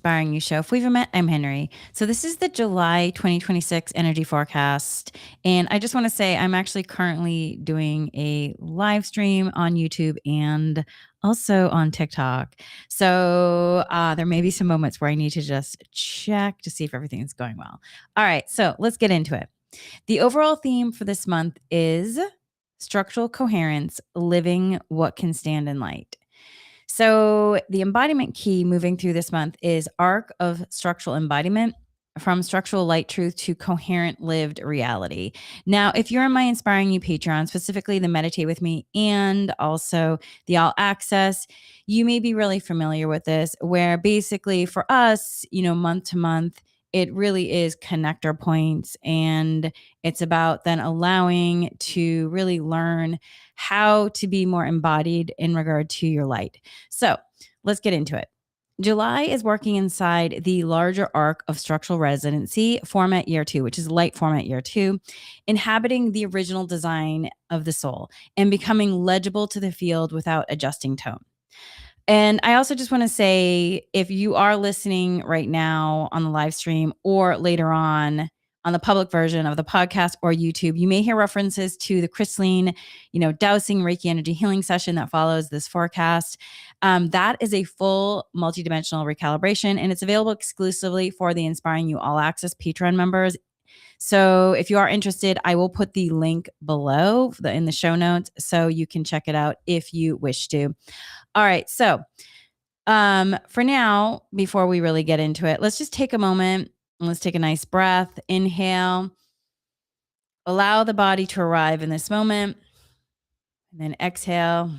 Inspiring You Show. If we've met, I'm Henry. So this is the July 2026 energy forecast. And I just want to say I'm actually currently doing a live stream on YouTube and also on TikTok. So there may be some moments where I need to just check to see if everything is going well. All right, so let's get into it. The overall theme for this month is structural coherence, living what can stand in light. So, the embodiment key moving through this month is arc of structural embodiment from structural light truth to coherent lived reality. Now, if you're in my Inspiring You Patreon, specifically the Meditate with Me and also the All Access, you may be really familiar with this, where basically for us, month to month, it really is connector points. And it's about then allowing to really learn how to be more embodied in regard to your light. So let's get into it. July is working inside the larger arc of structural residency format year 2, which is light format year 2, inhabiting the original design of the soul and becoming legible to the field without adjusting tone. And I also just want to say, if you are listening right now on the live stream or later on the public version of the podcast or YouTube, you may hear references to the crystalline, dowsing Reiki energy healing session that follows this forecast. That is a full multidimensional recalibration, and it's available exclusively for the Inspiring You All Access Patreon members. So if you are interested, I will put the link below in the show notes so you can check it out if you wish to. All right. So for now, before we really get into it, let's just take a moment and let's take a nice breath. Inhale. Allow the body to arrive in this moment. And then exhale.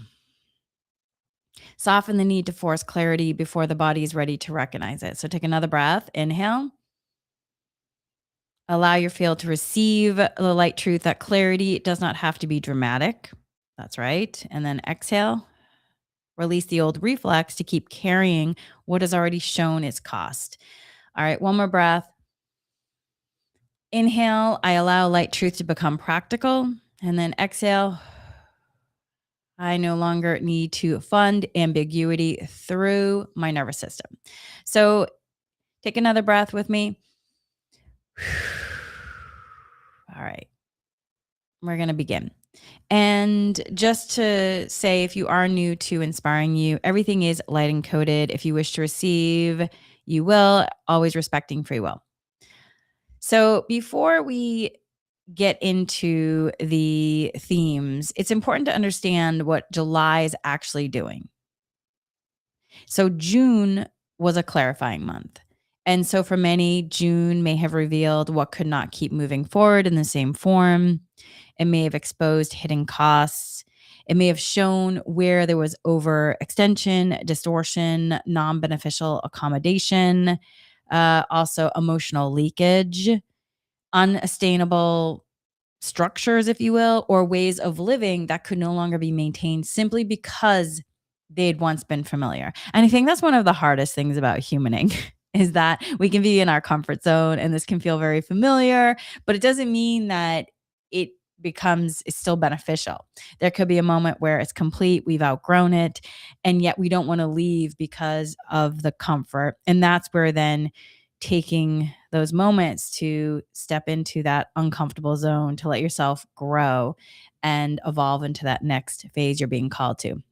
Soften the need to force clarity before the body is ready to recognize it. So take another breath. Inhale. Allow your field to receive the light truth, that clarity does not have to be dramatic. That's right. And then exhale. Release the old reflex to keep carrying what has already shown its cost. All right, one more breath. Inhale, I allow light truth to become practical. And then exhale, I no longer need to fund ambiguity through my nervous system. So take another breath with me. All right, we're going to begin. And just to say, if you are new to Inspiring You, everything is light encoded. If you wish to receive, you will, always respecting free will. So before we get into the themes, it's important to understand what July is actually doing. So June was a clarifying month. And so for many, June may have revealed what could not keep moving forward in the same form. It may have exposed hidden costs. It may have shown where there was overextension, distortion, non beneficial accommodation, also emotional leakage, unsustainable structures, if you will, or ways of living that could no longer be maintained simply because they'd once been familiar. And I think that's one of the hardest things about humaning is that we can be in our comfort zone and this can feel very familiar, but it doesn't mean that it it's still beneficial. There could be a moment where it's complete, we've outgrown it, and yet we don't want to leave because of the comfort. And that's where then taking those moments to step into that uncomfortable zone to let yourself grow and evolve into that next phase you're being called to.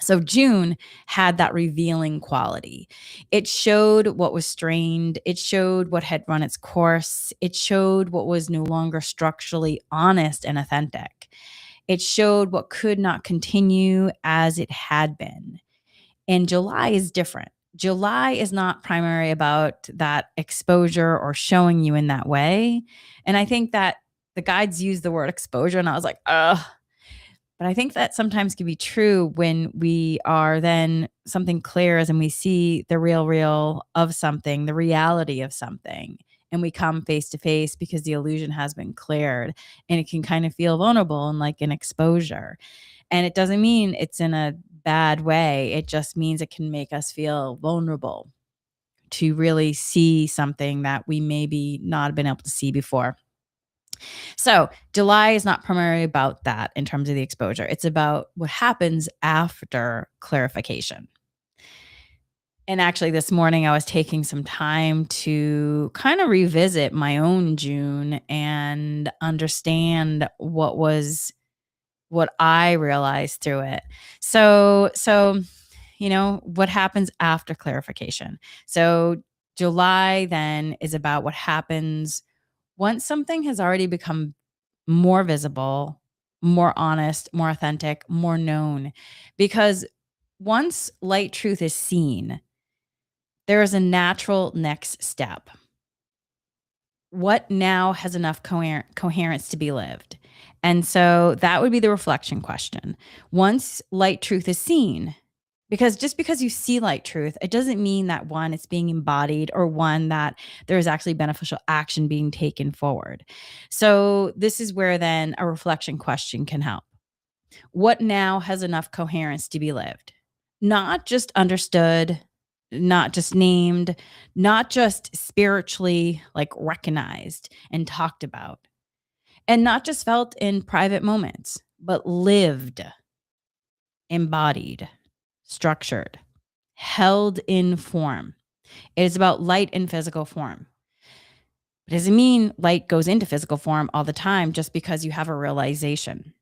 So June had that revealing quality. It showed what was strained. It showed what had run its course. It showed what was no longer structurally honest and authentic. It showed what could not continue as it had been. And July is different. July is not primarily about that exposure or showing you in that way. And I think that the guides use the word exposure, and I was like, ugh. But I think that sometimes can be true when we are then something clears and we see the real of something, the reality of something, and we come face to face because the illusion has been cleared, and it can kind of feel vulnerable and like an exposure. And it doesn't mean it's in a bad way. It just means it can make us feel vulnerable to really see something that we maybe not been able to see before. So July is not primarily about that in terms of the exposure. It's about what happens after clarification. And actually, this morning, I was taking some time to kind of revisit my own June and understand what I realized through it. So, what happens after clarification? So, July then is about what happens once something has already become more visible, more honest, more authentic, more known. Because once light truth is seen, there is a natural next step. What now has enough coherence to be lived? And so that would be the reflection question. Once light truth is seen, because just because you see light truth, it doesn't mean that one, it's being embodied, or one, that there is actually beneficial action being taken forward. So this is where then a reflection question can help. What now has enough coherence to be lived? Not just understood, not just named, not just spiritually like recognized and talked about, and not just felt in private moments, but lived, embodied, structured, held in form. It is about light in physical form. It doesn't mean light goes into physical form all the time just because you have a realization.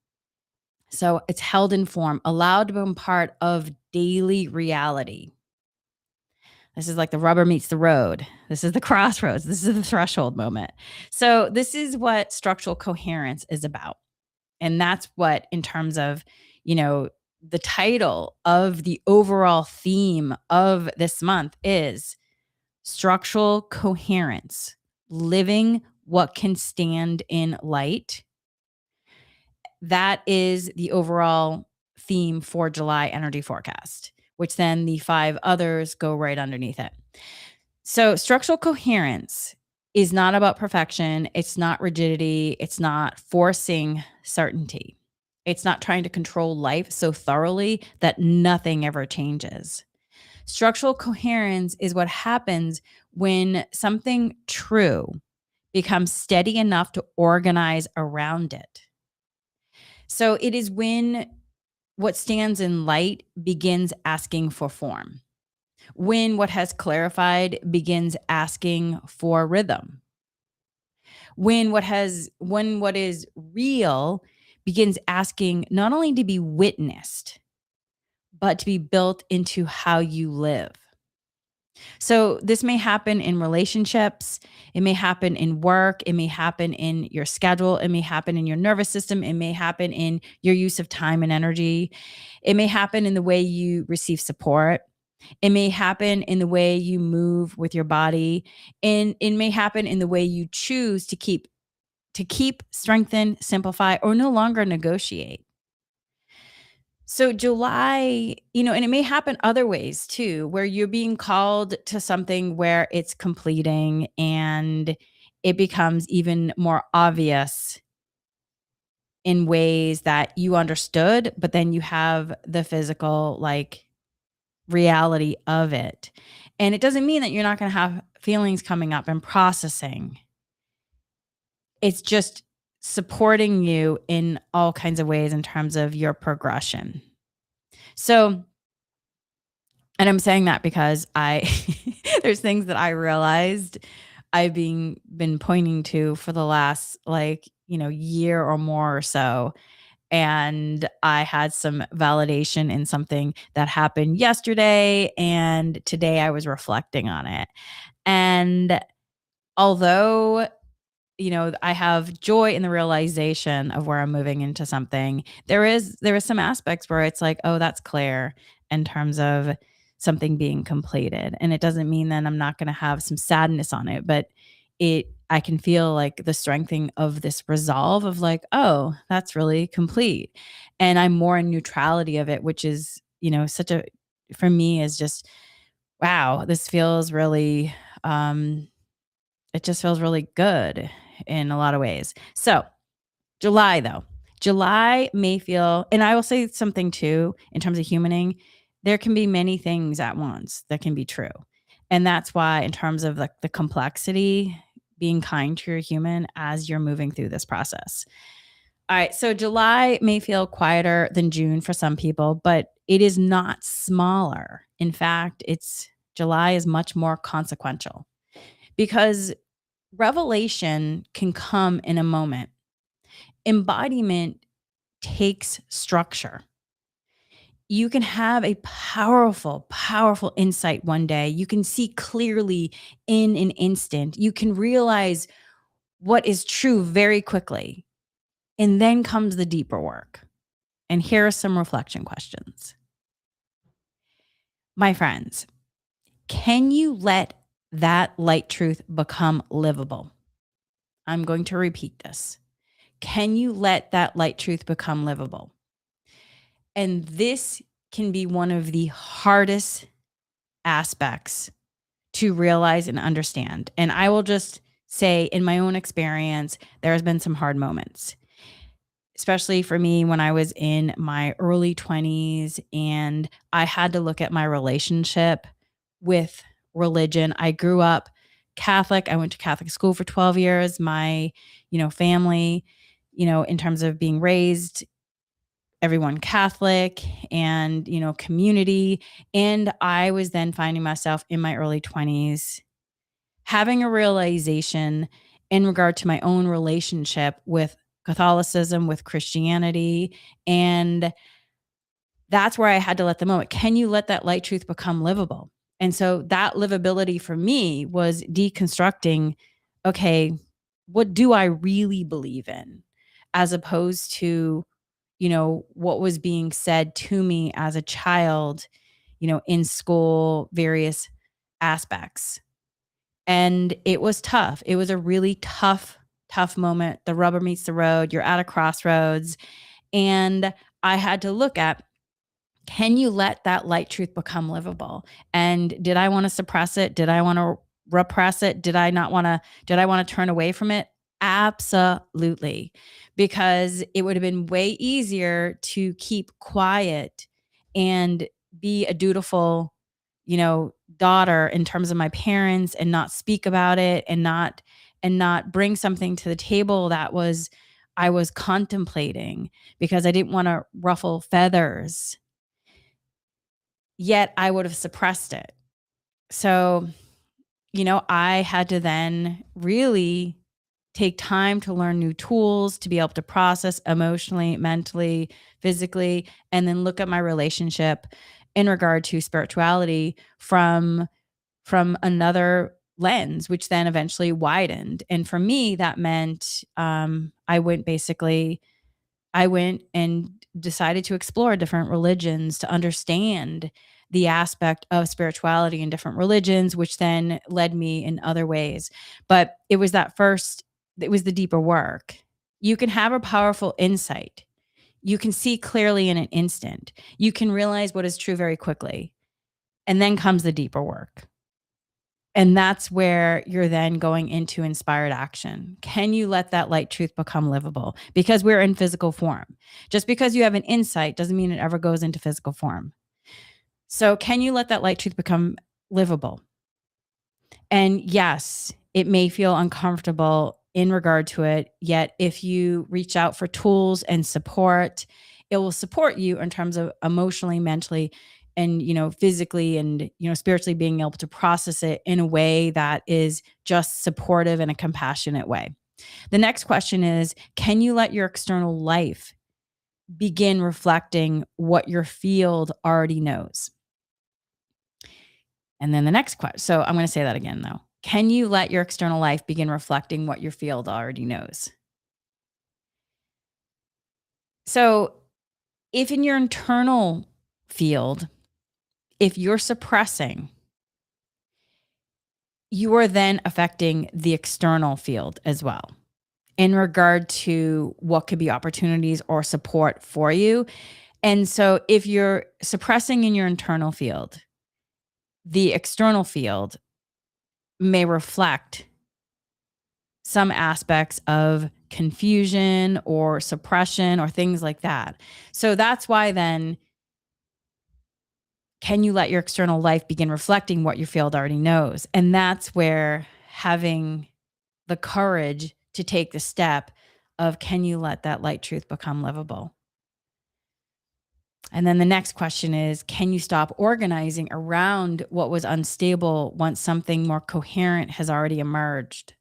So it's held in form, allowed to become part of daily reality. This is like the rubber meets the road. This is the crossroads. This is the threshold moment. So this is what structural coherence is about. And that's what, in terms of, you know, the title of the overall theme of this month is structural coherence, living what can stand in light. That is the overall theme for July energy forecast, which then the 5 others go right underneath it. So, structural coherence is not about perfection. It's not rigidity. It's not forcing certainty. It's not trying to control life so thoroughly that nothing ever changes. Structural coherence is what happens when something true becomes steady enough to organize around it. So it is when what stands in light begins asking for form, when what has clarified begins asking for rhythm, when what is real begins asking not only to be witnessed, but to be built into how you live. So this may happen in relationships, it may happen in work, it may happen in your schedule, it may happen in your nervous system, it may happen in your use of time and energy. It may happen in the way you receive support. It may happen in the way you move with your body, and it may happen in the way you choose to keep, strengthen, simplify, or no longer negotiate. So July, and it may happen other ways too, where you're being called to something where it's completing and it becomes even more obvious in ways that you understood, but then you have the physical, like, reality of it. And it doesn't mean that you're not going to have feelings coming up and processing. It's just supporting you in all kinds of ways in terms of your progression. So, and I'm saying that because I there's things that I realized I've been pointing to for the last, like, year or more or so. And I had some validation in something that happened yesterday, and today I was reflecting on it. And although, I have joy in the realization of where I'm moving into something, there is some aspects where it's like, "Oh, that's clear," in terms of something being completed, and it doesn't mean that I'm not gonna have some sadness on it, but I can feel, like, the strengthening of this resolve of, like, "Oh, that's really complete," and I'm more in neutrality of it, which is, such a for me, is just, wow, this feels really, it just feels really good in a lot of ways. So, July though. July may feel, and I will say something too in terms of humaning, there can be many things at once that can be true. And that's why, in terms of like the complexity, being kind to your human as you're moving through this process. All right, so July may feel quieter than June for some people, but it is not smaller. In fact, it's July is much more consequential because revelation can come in a moment. Embodiment takes structure. You can have a powerful, powerful insight one day. You can see clearly in an instant. You can realize what is true very quickly. And then comes the deeper work. And here are some reflection questions. My friends, can you let that light truth become livable? I'm going to repeat this. Can you let that light truth become livable? And this can be one of the hardest aspects to realize and understand. And I will just say, in my own experience, there has been some hard moments, especially for me when I was in my early 20s and I had to look at my relationship with religion. I grew up Catholic. I went to Catholic school for 12 years. My, family, in terms of being raised, everyone Catholic and, community. And I was then finding myself in my early 20s having a realization in regard to my own relationship with Catholicism, with Christianity. And that's where I had to let the moment. Can you let that light truth become livable? And so that livability for me was deconstructing, okay, what do I really believe in? As opposed to, what was being said to me as a child, in school, various aspects. And it was tough. It was a really tough, tough moment. The rubber meets the road. You're at a crossroads. And I had to look at, can you let that light truth become livable? And did I want to suppress it? Did I want to repress it? Did I want to turn away from it? Absolutely. Because it would have been way easier to keep quiet and be a dutiful, daughter in terms of my parents and not speak about it and not bring something to the table that was I was contemplating because I didn't want to ruffle feathers, yet I would have suppressed it. So, I had to then really take time to learn new tools to be able to process emotionally, mentally, physically, and then look at my relationship in regard to spirituality from another lens, which then eventually widened. And for me, that meant I went and decided to explore different religions to understand the aspect of spirituality in different religions, which then led me in other ways. But it was the deeper work. You can have a powerful insight. You can see clearly in an instant. You can realize what is true very quickly. And then comes the deeper work. And that's where you're then going into inspired action. Can you let that light truth become livable? Because we're in physical form. Just because you have an insight doesn't mean it ever goes into physical form. So, can you let that light truth become livable? And yes, it may feel uncomfortable in regard to it. Yet, if you reach out for tools and support, it will support you in terms of emotionally, mentally, and physically and spiritually being able to process it in a way that is just supportive and a compassionate way. The next question is, can you let your external life begin reflecting what your field already knows? And then the next question. So I'm going to say that again though. Can you let your external life begin reflecting what your field already knows? So if in your internal field, if you're suppressing, you are then affecting the external field as well in regard to what could be opportunities or support for you. And so if you're suppressing in your internal field, the external field may reflect some aspects of confusion or suppression or things like that. So that's why then, can you let your external life begin reflecting what your field already knows? And that's where having the courage to take the step of, can you let that light truth become livable? And then the next question is, can you stop organizing around what was unstable once something more coherent has already emerged?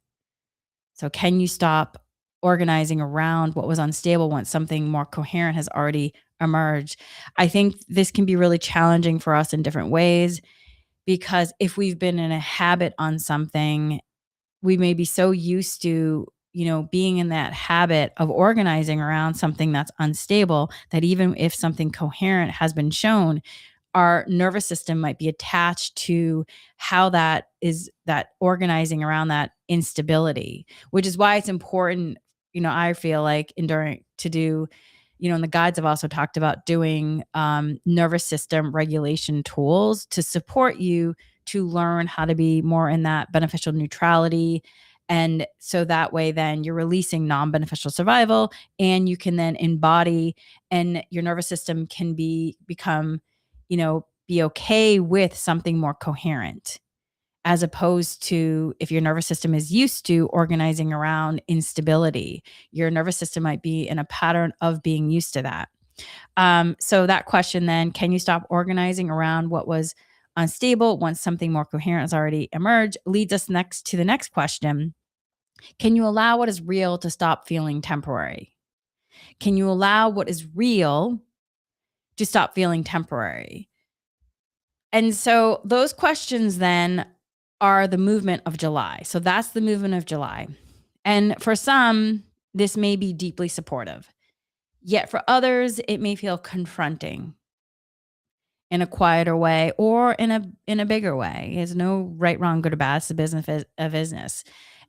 So, can you stop organizing around what was unstable once something more coherent has already emerged? I think this can be really challenging for us in different ways because if we've been in a habit on something, we may be so used to, being in that habit of organizing around something that's unstable that even if something coherent has been shown, our nervous system might be attached to how that organizing around that instability, which is why it's important, I feel like enduring to do, and the guides have also talked about doing nervous system regulation tools to support you to learn how to be more in that beneficial neutrality. And so that way, then you're releasing non beneficial survival and you can then embody, and your nervous system can become, be okay with something more coherent, as opposed to if your nervous system is used to organizing around instability, your nervous system might be in a pattern of being used to that. So that question then, can you stop organizing around what was unstable once something more coherent has already emerged, leads us next to the next question. Can you allow what is real to stop feeling temporary? Can you allow what is real to stop feeling temporary? And so those questions then are the movement of July. So that's the movement of July. And for some, this may be deeply supportive. Yet for others, it may feel confronting in a quieter way or in a bigger way. There's no right, wrong, good or bad. It's a business.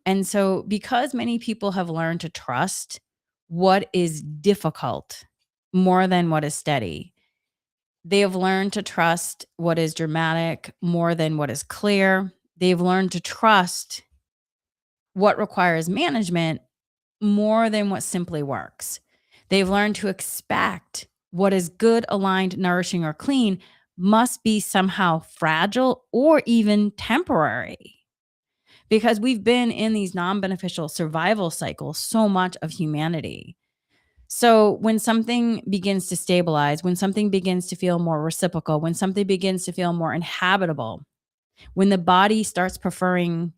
And so because many people have learned to trust what is difficult more than what is steady, they have learned to trust what is dramatic more than what is clear. They've learned to trust what requires management more than what simply works. They've learned to expect what is good, aligned, nourishing, or clean must be somehow fragile or even temporary, because we've been in these non beneficial survival cycles so much of humanity. So when something begins to stabilize, when something begins to feel more reciprocal, when something begins to feel more inhabitable, when the body starts preferring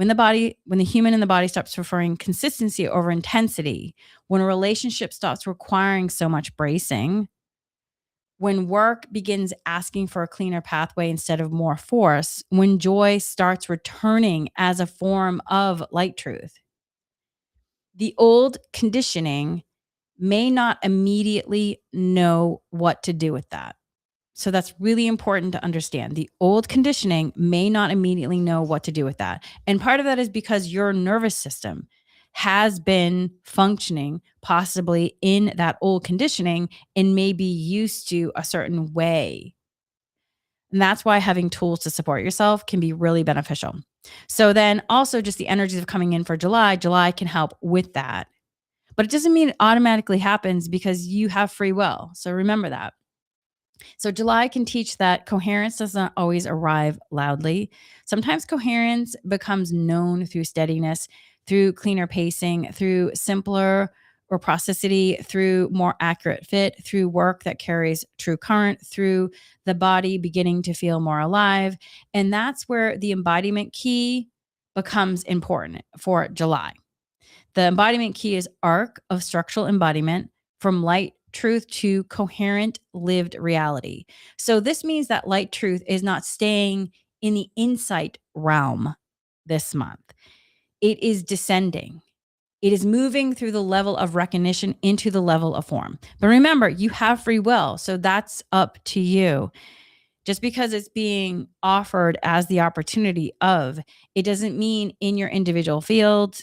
when the human in the body stops preferring consistency over intensity, when a relationship stops requiring so much bracing, when work begins asking for a cleaner pathway instead of more force, when joy starts returning as a form of light truth, the old conditioning may not immediately know what to do with that. So that's really important to understand. The old conditioning may not immediately know what to do with that. And part of that is because your nervous system has been functioning possibly in that old conditioning and may be used to a certain way. And that's why having tools to support yourself can be really beneficial. So then also just the energies of coming in for July, July can help with that. But it doesn't mean it automatically happens because you have free will. So remember that. So July can teach that coherence does not always arrive loudly. Sometimes coherence becomes known through steadiness, through cleaner pacing, through simpler reciprocity, through more accurate fit, through work that carries true current, through the body beginning to feel more alive. And that's where the embodiment key becomes important for July. The embodiment key is arc of structural embodiment from light truth to coherent lived reality. So this means that light truth is not staying in the insight realm this month. It is descending. It is moving through the level of recognition into the level of form. But remember, you have free will. So that's up to you. Just because it's being offered as the opportunity of, it doesn't mean in your individual field,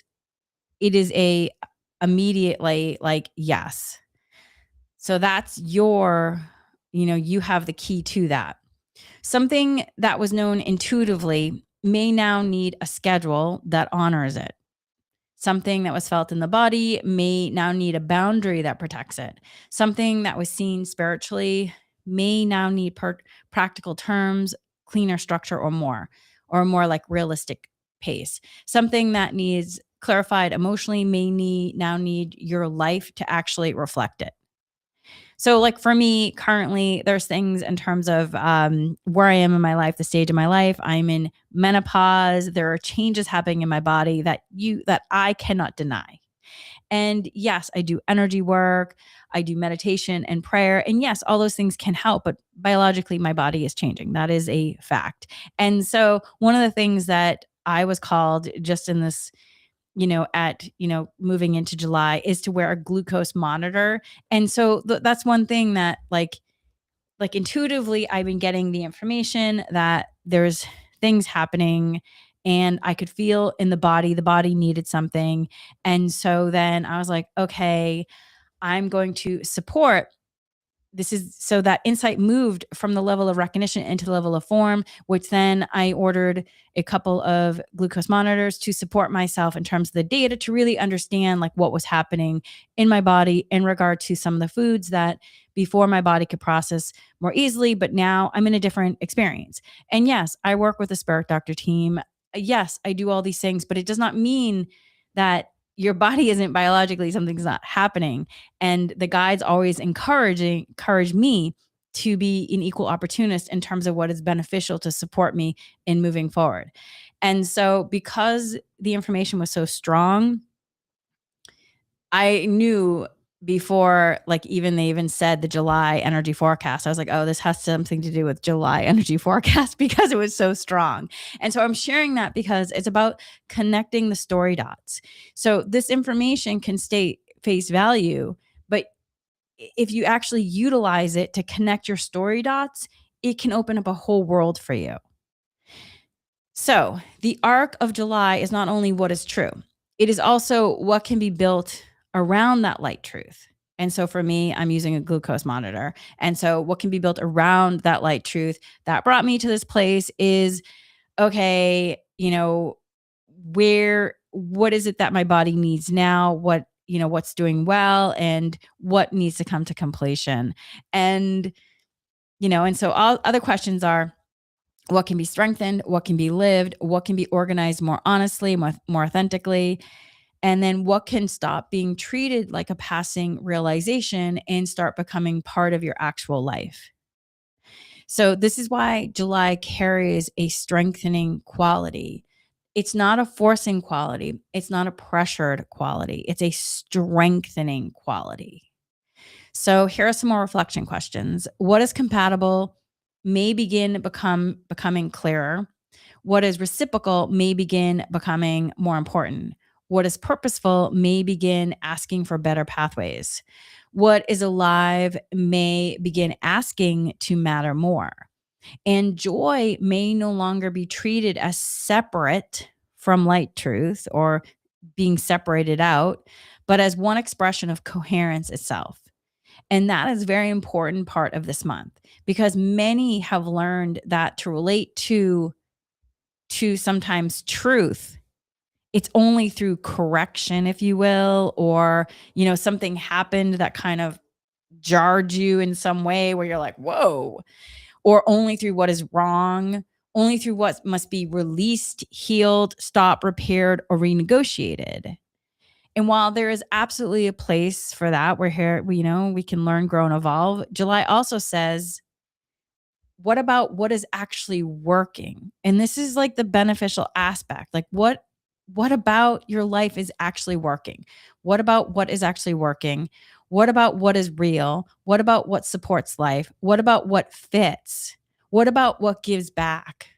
it is a immediately like, yes. So that's you have the key to that. Something that was known intuitively may now need a schedule that honors it. Something that was felt in the body may now need a boundary that protects it. Something that was seen spiritually may now need practical terms, cleaner structure, or more like realistic pace. Something that needs clarified emotionally may now need your life to actually reflect it. So, like, for me, currently, there's things in terms of, where I am in my life, the stage of my life. I'm in menopause. There are changes happening in my body that I cannot deny. And yes, I do energy work, I do meditation and prayer. And yes, all those things can help, but biologically, my body is changing. That is a fact. And so, one of the things that I was called just in this, moving into July is to wear a glucose monitor. And so that's one thing that like intuitively I've been getting the information that there's things happening and I could feel in the body needed something. And so then I was like, okay, I'm going to support this is so that insight moved from the level of recognition into the level of form, which then I ordered a couple of glucose monitors to support myself in terms of the data to really understand like what was happening in my body in regard to some of the foods that before my body could process more easily, but now I'm in a different experience. And yes, I work with the Spirit Doctor team. Yes, I do all these things, but it does not mean that your body isn't biologically something's not happening. And the guides always encourage me to be an equal opportunist in terms of what is beneficial to support me in moving forward. And so because the information was so strong, I knew before like even they even said the July energy forecast. I was like, "Oh, this has something to do with July energy forecast," because it was so strong. And so I'm sharing that because it's about connecting the story dots. So this information can stay face value, but if you actually utilize it to connect your story dots, it can open up a whole world for you. So, the arc of July is not only what is true, it is also what can be built around that light truth. And so for me, I'm using a glucose monitor. And so what can be built around that light truth that brought me to this place is okay, what is it that my body needs now? What's doing well and what needs to come to completion. And, and so all other questions are what can be strengthened, what can be lived, what can be organized more honestly, more authentically, and then what can stop being treated like a passing realization and start becoming part of your actual life. So, this is why July carries a strengthening quality. It's not a forcing quality, it's not a pressured quality, it's a strengthening quality. So here are some more reflection questions. What is compatible may begin becoming clearer. What is reciprocal may begin becoming more important. What is purposeful may begin asking for better pathways. What is alive may begin asking to matter more. And joy may no longer be treated as separate from light truth or being separated out, but as one expression of coherence itself. And that is a very important part of this month because many have learned that to relate to sometimes truth, it's only through correction, if you will, or something happened that kind of jarred you in some way where you're like, whoa, or only through what is wrong, only through what must be released, healed, stopped, repaired, or renegotiated. And while there is absolutely a place for that, we're here, we can learn, grow, and evolve. July also says, what about what is actually working? And this is like the beneficial aspect. Like what about your life is actually working? What about what is actually working? What about what is real? What about what supports life? What about what fits? What about what gives back?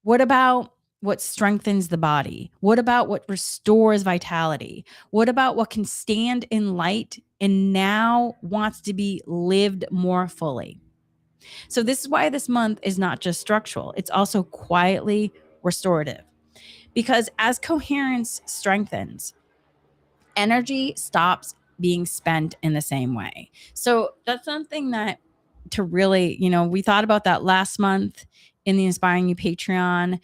What about what strengthens the body? What about what restores vitality? What about what can stand in light and now wants to be lived more fully? So, this is why this month is not just structural, it's also quietly restorative. Because as coherence strengthens, energy stops being spent in the same way. So, that's something that to really, we thought about that last month in the Inspiring You Patreon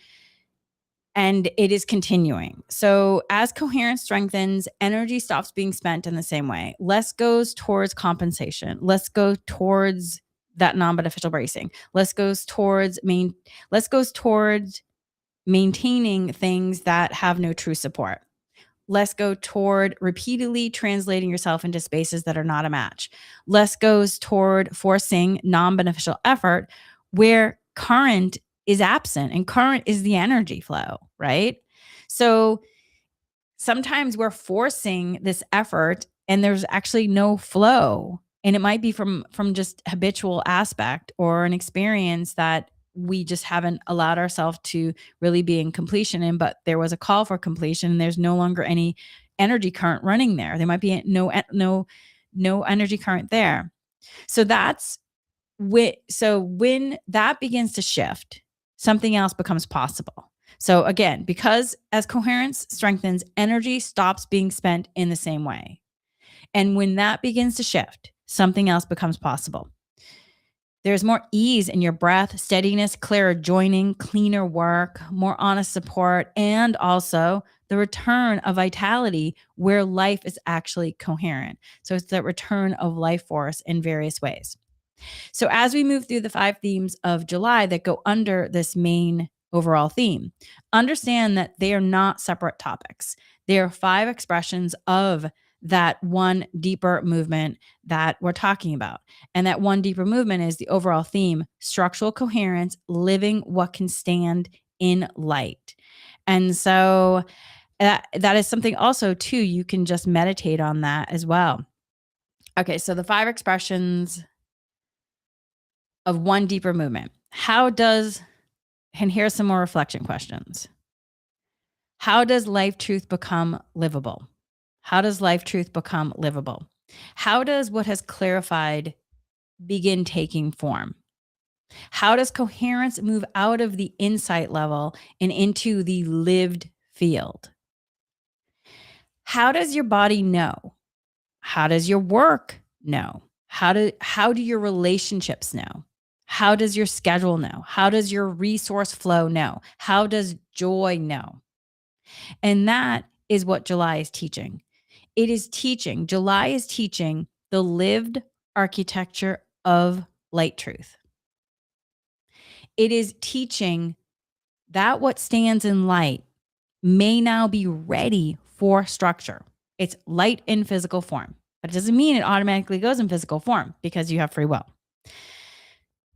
and it is continuing. So, as coherence strengthens, energy stops being spent in the same way. Less goes towards compensation. Less go towards that non-beneficial bracing. Less goes towards maintaining things that have no true support. Less go toward repeatedly translating yourself into spaces that are not a match. Less goes toward forcing non beneficial effort where current is absent, and current is the energy flow, right? So sometimes we're forcing this effort and there's actually no flow, and it might be from just habitual aspect or an experience that we just haven't allowed ourselves to really be in completion in, but there was a call for completion and there's no longer any energy current running there might be no energy current there. So that's when that begins to shift, something else becomes possible. So again, because as coherence strengthens, energy stops being spent in the same way. And when that begins to shift, something else becomes possible. There's more ease in your breath, steadiness, clearer joining, cleaner work, more honest support, and also the return of vitality where life is actually coherent. So it's the return of life force in various ways. So, as we move through the 5 themes of July that go under this main overall theme, understand that they are not separate topics. They are 5 expressions of that one deeper movement that we're talking about. And that one deeper movement is the overall theme: structural coherence, living what can stand in light. And so, that is something also, too, you can just meditate on that as well. Okay, so the 5 expressions of one deeper movement. And here's some more reflection questions. How does life truth become livable? How does life truth become livable? How does what has clarified begin taking form? How does coherence move out of the insight level and into the lived field? How does your body know? How does your work know? How do your relationships know? How does your schedule know? How does your resource flow know? How does joy know? And that is what July is teaching. July is teaching the lived architecture of light truth. It is teaching that what stands in light may now be ready for structure. It's light in physical form, but it doesn't mean it automatically goes in physical form because you have free will.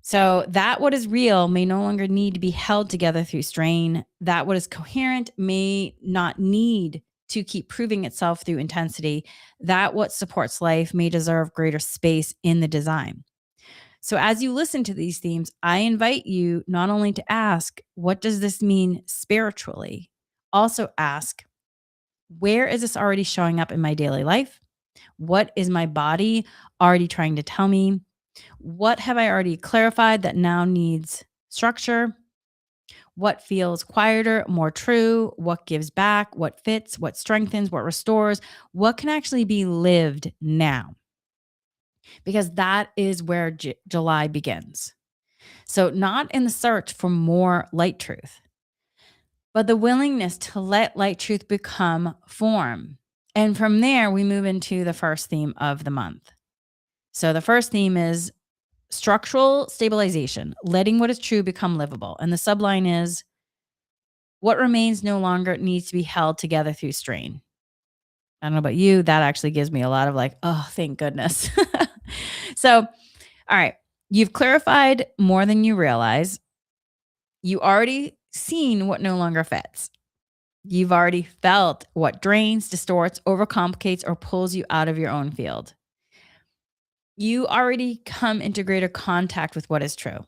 So that what is real may no longer need to be held together through strain. That what is coherent may not need to keep proving itself through intensity. That what supports life may deserve greater space in the design. So as you listen to these themes, I invite you not only to ask, what does this mean spiritually? Also ask, where is this already showing up in my daily life? What is my body already trying to tell me? What have I already clarified that now needs structure? What feels quieter, more true? What gives back? What fits? What strengthens? What restores? What can actually be lived now? Because that is where July begins. So, not in the search for more light truth, but the willingness to let light truth become form. And from there, we move into the first theme of the month. So, the first theme is structural stabilization, letting what is true become livable. And the subline is, what remains no longer needs to be held together through strain. I don't know about you, that actually gives me a lot of like, oh, thank goodness. So, all right, you've clarified more than you realize. You already seen what no longer fits. You've already felt what drains, distorts, overcomplicates, or pulls you out of your own field. You already come into greater contact with what is true.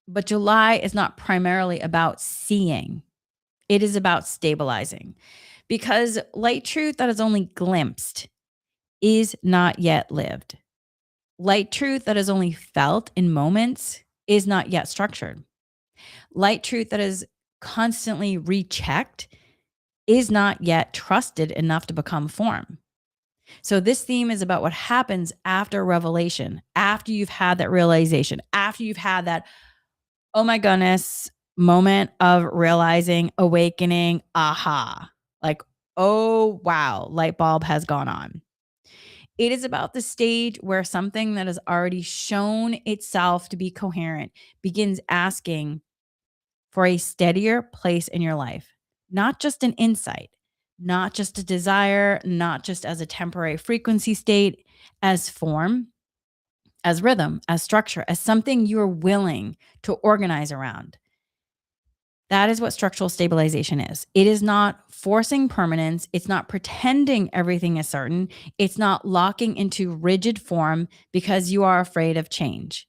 But July is not primarily about seeing, it is about stabilizing. Because light truth that is only glimpsed is not yet lived. Light truth that is only felt in moments is not yet structured. Light truth that is constantly rechecked is not yet trusted enough to become form. So, this theme is about what happens after revelation, after you've had that realization, after you've had that, oh my goodness, moment of realizing, awakening, aha. Like, oh wow, light bulb has gone on. It is about the stage where something that has already shown itself to be coherent begins asking for a steadier place in your life, not just an insight, not just a desire, not just as a temporary frequency state, as form, as rhythm, as structure, as something you're willing to organize around. That is what structural stabilization is. It is not forcing permanence. It's not pretending everything is certain. It's not locking into rigid form because you are afraid of change.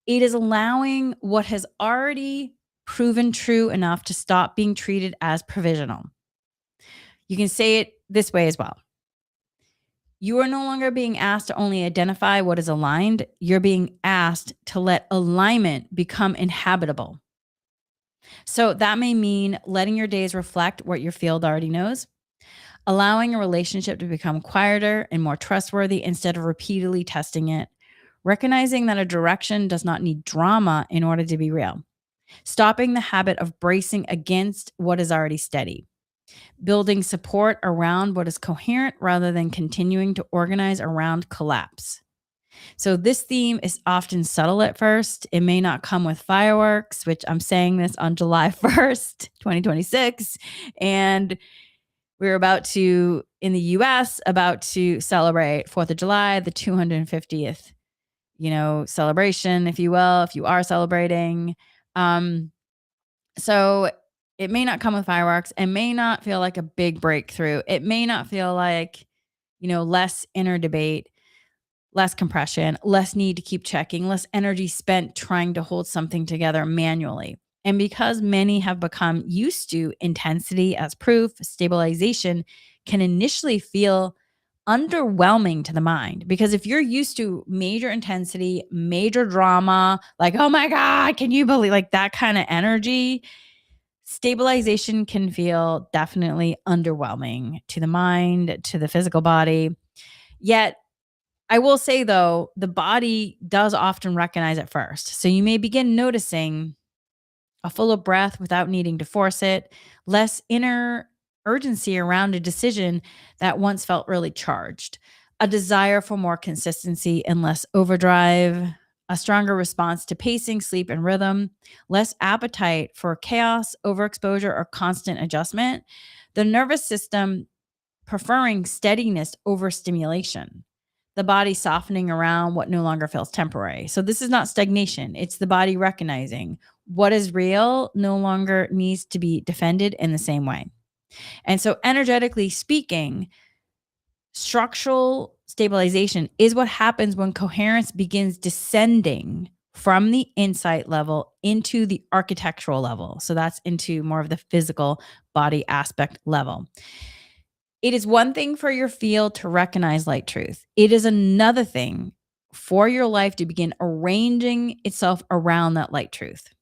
It is allowing what has already proven true enough to stop being treated as provisional. You can say it this way as well. You are no longer being asked to only identify what is aligned. You're being asked to let alignment become inhabitable. So that may mean letting your days reflect what your field already knows, allowing a relationship to become quieter and more trustworthy instead of repeatedly testing it, recognizing that a direction does not need drama in order to be real, stopping the habit of bracing against what is already steady, building support around what is coherent rather than continuing to organize around collapse. So this theme is often subtle at first. It may not come with fireworks, which I'm saying this on July 1st, 2026. And we're about to, in the US, about to celebrate 4th of July, the 250th, celebration, if you will, if you are celebrating. So it may not come with fireworks. It may not feel like a big breakthrough. It may not feel like, less inner debate, less compression, less need to keep checking, less energy spent trying to hold something together manually. And because many have become used to intensity as proof, stabilization can initially feel underwhelming to the mind. Because if you're used to major intensity, major drama, like, oh my God, can you believe, like that kind of energy, stabilization can feel definitely underwhelming to the mind, to the physical body. Yet, I will say though, the body does often recognize it first. So you may begin noticing a fuller breath without needing to force it, less inner urgency around a decision that once felt really charged, a desire for more consistency and less overdrive, a stronger response to pacing, sleep, and rhythm, less appetite for chaos, overexposure, or constant adjustment. The nervous system preferring steadiness over stimulation, the body softening around what no longer feels temporary. So this is not stagnation. It's the body recognizing what is real no longer needs to be defended in the same way. And so energetically speaking, structural stabilization is what happens when coherence begins descending from the insight level into the architectural level. So that's into more of the physical body aspect level. It is one thing for your field to recognize light truth. It is another thing for your life to begin arranging itself around that light truth.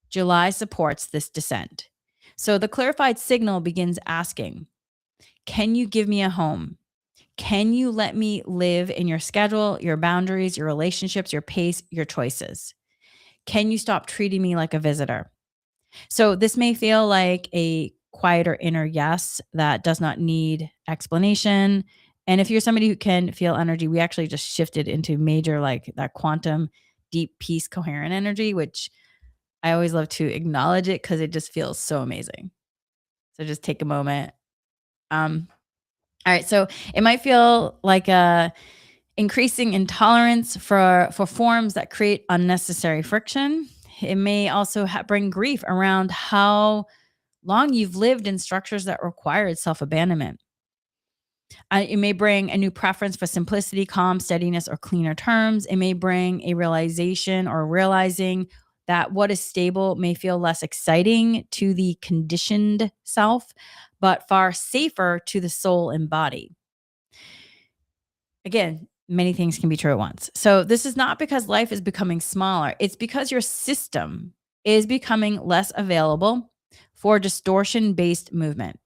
July supports this descent. So the clarified signal begins asking, can you give me a home? Can you let me live in your schedule, your boundaries, your relationships, your pace, your choices? Can you stop treating me like a visitor? So this may feel like a quieter inner yes that does not need explanation. And if you're somebody who can feel energy, we actually just shifted into major, like that quantum, deep, peace, coherent energy, which I always love to acknowledge it because it just feels so amazing. So just take a moment. All right. So it might feel like a increasing intolerance for forms that create unnecessary friction. It may also bring grief around how long you've lived in structures that required self-abandonment. It may bring a new preference for simplicity, calm, steadiness, or cleaner terms. It may bring a realization or realizing that what is stable may feel less exciting to the conditioned self, but far safer to the soul and body. Again, many things can be true at once. So this is not because life is becoming smaller. It's because your system is becoming less available for distortion-based movement.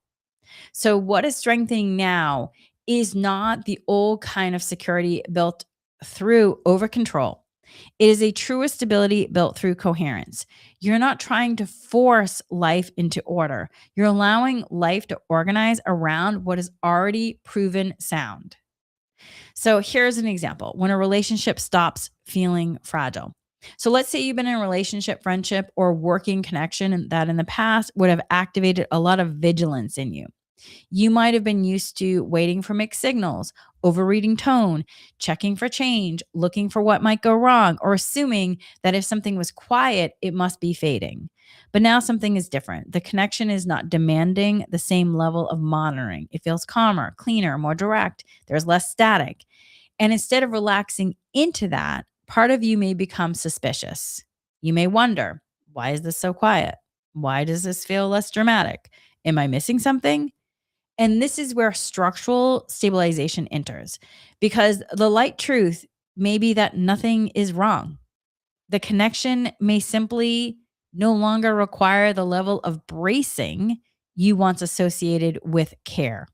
So what is strengthening now is not the old kind of security built through over control. It is a truest stability built through coherence. You're not trying to force life into order. You're allowing life to organize around what is already proven sound. So here's an example when a relationship stops feeling fragile. So let's say you've been in a relationship, friendship, or working connection that in the past would have activated a lot of vigilance in you. You might have been used to waiting for mixed signals, overreading tone, checking for change, looking for what might go wrong, or assuming that if something was quiet, it must be fading. But now something is different. The connection is not demanding the same level of monitoring. It feels calmer, cleaner, more direct. There's less static. And instead of relaxing into that, part of you may become suspicious. You may wonder, why is this so quiet? Why does this feel less dramatic? Am I missing something? And this is where structural stabilization enters because the light truth may be that nothing is wrong. The connection may simply no longer require the level of bracing you once associated with care.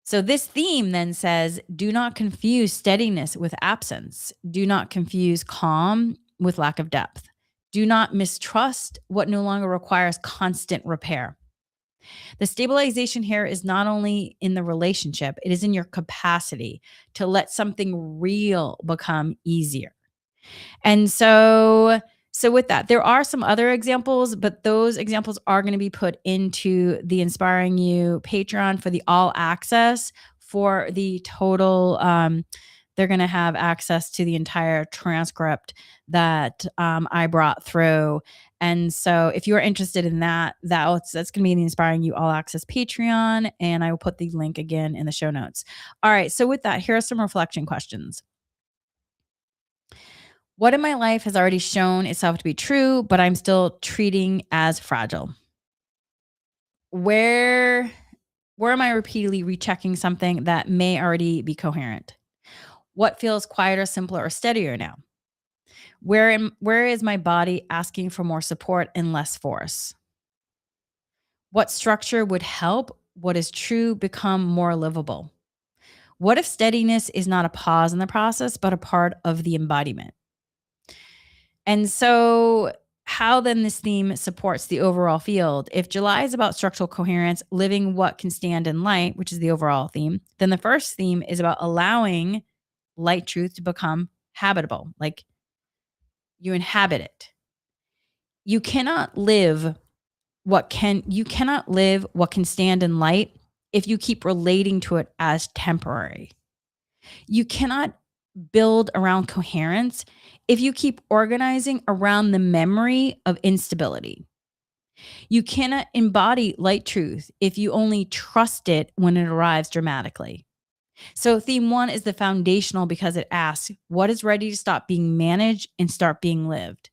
So, this theme then says do not confuse steadiness with absence. Do not confuse calm with lack of depth. Do not mistrust what no longer requires constant repair. The stabilization here is not only in the relationship, it is in your capacity to let something real become easier. And so with that, there are some other examples, but those examples are going to be put into the Inspiring You Patreon for the all access. For the total they're going to have access to the entire transcript that I brought through. And so if you're interested in that's going to be in the Inspiring You All Access Patreon. And I will put the link again in the show notes. All right. So with that, here are some reflection questions. What in my life has already shown itself to be true, but I'm still treating as fragile? Where where am I repeatedly rechecking something that may already be coherent? What feels quieter, simpler, or steadier now? Where is my body asking for more support and less force? What structure would help what is true become more livable? What if steadiness is not a pause in the process, but a part of the embodiment? And so, how then this theme supports the overall field? If July is about structural coherence, living what can stand in light, which is the overall theme, then the first theme is about allowing light truth to become habitable, like you inhabit it. You cannot live what can stand in light if you keep relating to it as temporary. You cannot build around coherence if you keep organizing around the memory of instability. You cannot embody light truth if you only trust it when it arrives dramatically. So, theme one is the foundational because it asks what is ready to stop being managed and start being lived?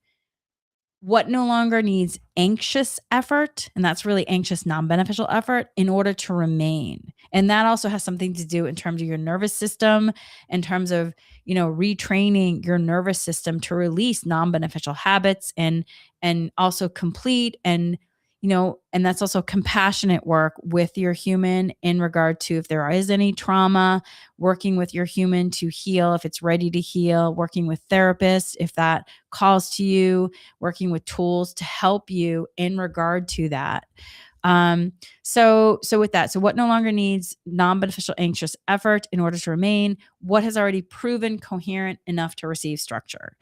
What no longer needs anxious effort, and that's really anxious, non beneficial effort, in order to remain. And that also has something to do in terms of your nervous system, in terms of, retraining your nervous system to release non beneficial habits and also complete and that's also compassionate work with your human in regard to if there is any trauma, working with your human to heal if it's ready to heal, working with therapists if that calls to you, working with tools to help you in regard to that. So with that, so what no longer needs non-beneficial anxious effort in order to remain? What has already proven coherent enough to receive structure?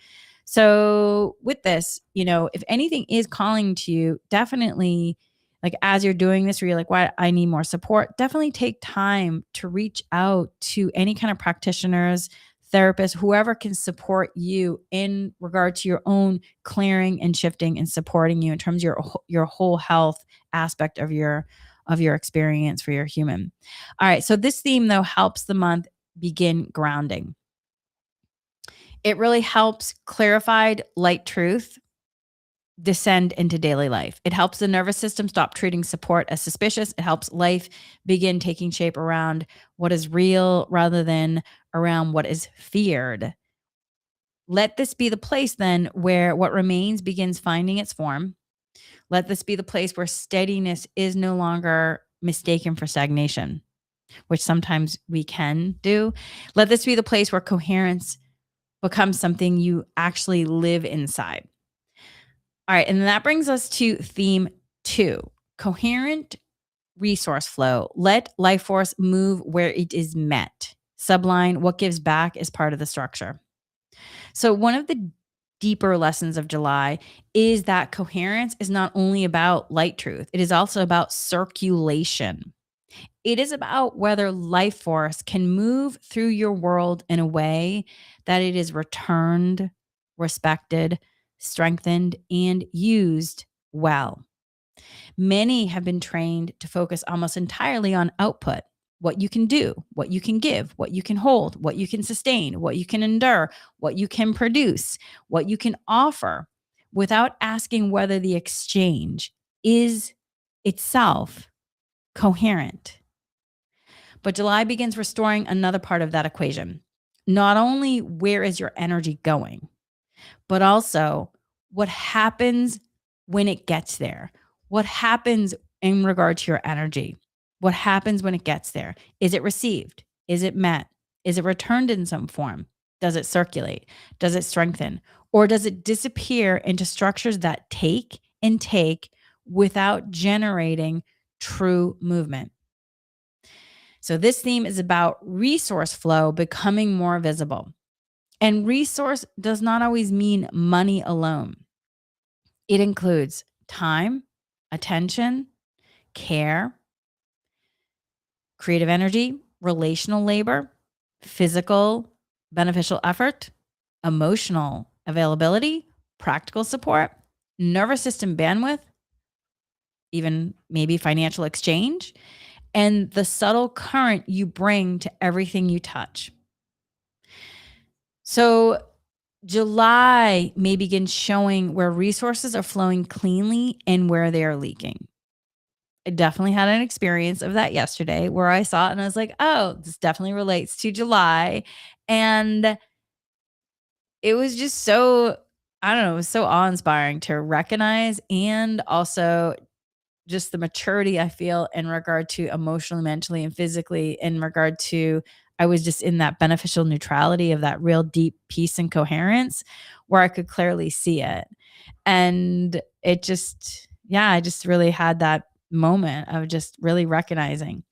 So with this, if anything is calling to you, definitely like as you're doing this, where you're like, why I need more support, definitely take time to reach out to any kind of practitioners, therapists, whoever can support you in regard to your own clearing and shifting and supporting you in terms of your whole health aspect of your experience for your human. All right. So this theme though helps the month begin grounding. It really helps clarified light truth descend into daily life. It helps the nervous system stop treating support as suspicious. It helps life begin taking shape around what is real rather than around what is feared. Let this be the place then where what remains begins finding its form. Let this be the place where steadiness is no longer mistaken for stagnation, which sometimes we can do. Let this be the place where coherence becomes something you actually live inside. All right. And that brings us to theme 2, coherent resource flow. Let life force move where it is met. Subline, what gives back is part of the structure. So one of the deeper lessons of July is that coherence is not only about light truth, it is also about circulation. It is about whether life force can move through your world in a way that it is returned, respected, strengthened, and used well. Many have been trained to focus almost entirely on output, what you can do, what you can give, what you can hold, what you can sustain, what you can endure, what you can produce, what you can offer, without asking whether the exchange is itself coherent. But July begins restoring another part of that equation. Not only where is your energy going, but also what happens when it gets there. What happens in regard to your energy? What happens when it gets there? Is it received? Is it met? Is it returned in some form? Does it circulate? Does it strengthen? Or does it disappear into structures that take and take without generating true movement? So, this theme is about resource flow becoming more visible. And resource does not always mean money alone, it includes time, attention, care, creative energy, relational labor, physical, beneficial effort, emotional availability, practical support, nervous system bandwidth, even maybe financial exchange, and the subtle current you bring to everything you touch. So, July may begin showing where resources are flowing cleanly and where they are leaking. I definitely had an experience of that yesterday where I saw it and I was like, oh, this definitely relates to July. And it was just so, I don't know, it was so awe inspiring to recognize, and also just the maturity I feel in regard to emotionally, mentally, and physically, in regard to I was just in that beneficial neutrality of that real deep peace and coherence where I could clearly see it. And it just, yeah, I just really had that moment of just really recognizing.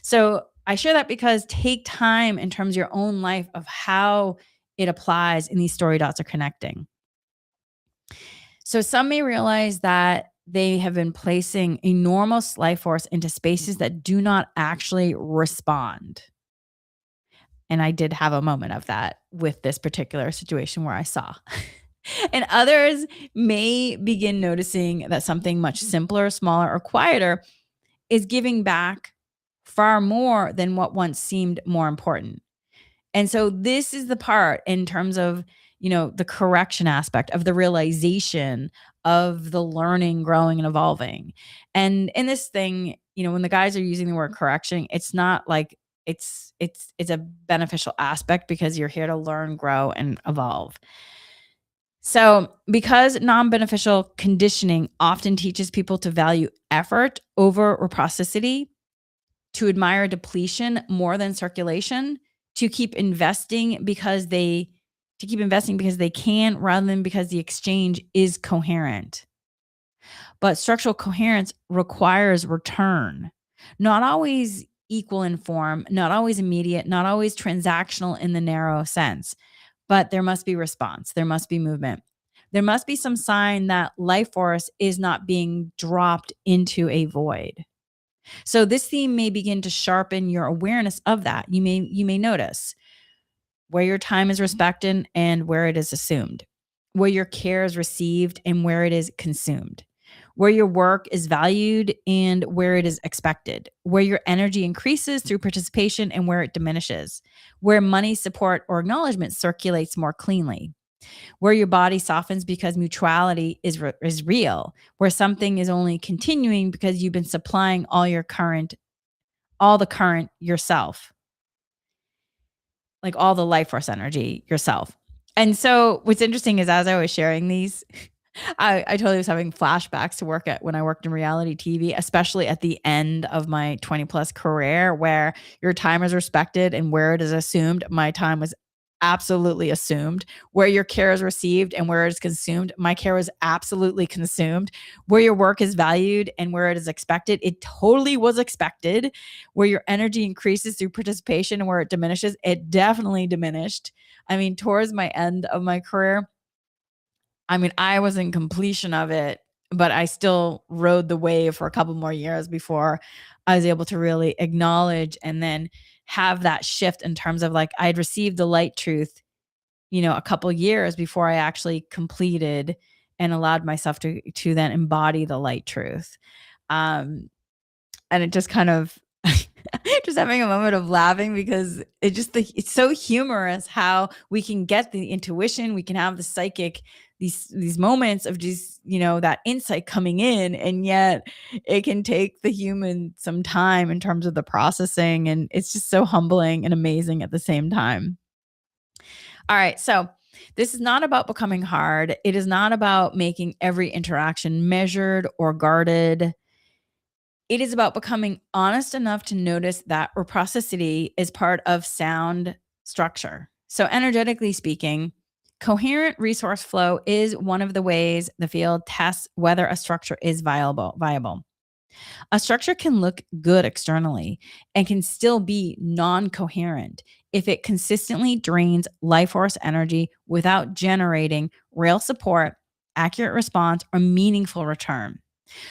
So I share that because take time in terms of your own life of how it applies and these story dots are connecting. So some may realize that they have been placing enormous life force into spaces that do not actually respond. And I did have a moment of that with this particular situation where I saw. And others may begin noticing that something much simpler, smaller, or quieter is giving back far more than what once seemed more important. And so this is the part in terms of, the correction aspect of the realization of the learning, growing, and evolving. And in this thing, when the guys are using the word correction, it's not like it's a beneficial aspect because you're here to learn, grow, and evolve. So, because non-beneficial conditioning often teaches people to value effort over reciprocity, to admire depletion more than circulation, to keep investing because they can rather than because the exchange is coherent. But structural coherence requires return, not always equal in form, not always immediate, not always transactional in the narrow sense, but there must be response, there must be movement. There must be some sign that life force is not being dropped into a void. So this theme may begin to sharpen your awareness of that. You may notice where your time is respected and where it is assumed, where your care is received and where it is consumed, where your work is valued and where it is expected, where your energy increases through participation and where it diminishes, where money, support, or acknowledgement circulates more cleanly, where your body softens because mutuality is real, where something is only continuing because you've been supplying all the current yourself, like all the life force energy yourself. And so what's interesting is as I was sharing these, I totally was having flashbacks to work at when I worked in reality TV, especially at the end of my 20 plus career where your time is respected and where it is assumed. My time was absolutely assumed. Where your care is received and where it is consumed, my care was absolutely consumed. Where your work is valued and where it is expected, it totally was expected. Where your energy increases through participation and where it diminishes, it definitely diminished. I mean, towards my end of my career, I mean, I was in completion of it, but I still rode the wave for a couple more years before I was able to really acknowledge and then have that shift in terms of like I had received the light truth, a couple years before I actually completed and allowed myself to then embody the light truth. Um, and it just kind of just having a moment of laughing because it's so humorous how we can get the intuition, we can have the psychic, these moments of just, that insight coming in, and yet it can take the human some time in terms of the processing, and it's just so humbling and amazing at the same time. All right, so this is not about becoming hard. It is not about making every interaction measured or guarded. It is about becoming honest enough to notice that reciprocity is part of sound structure. So, energetically speaking, coherent resource flow is one of the ways the field tests whether a structure is viable. A structure can look good externally and can still be non coherent if it consistently drains life force energy without generating real support, accurate response, or meaningful return.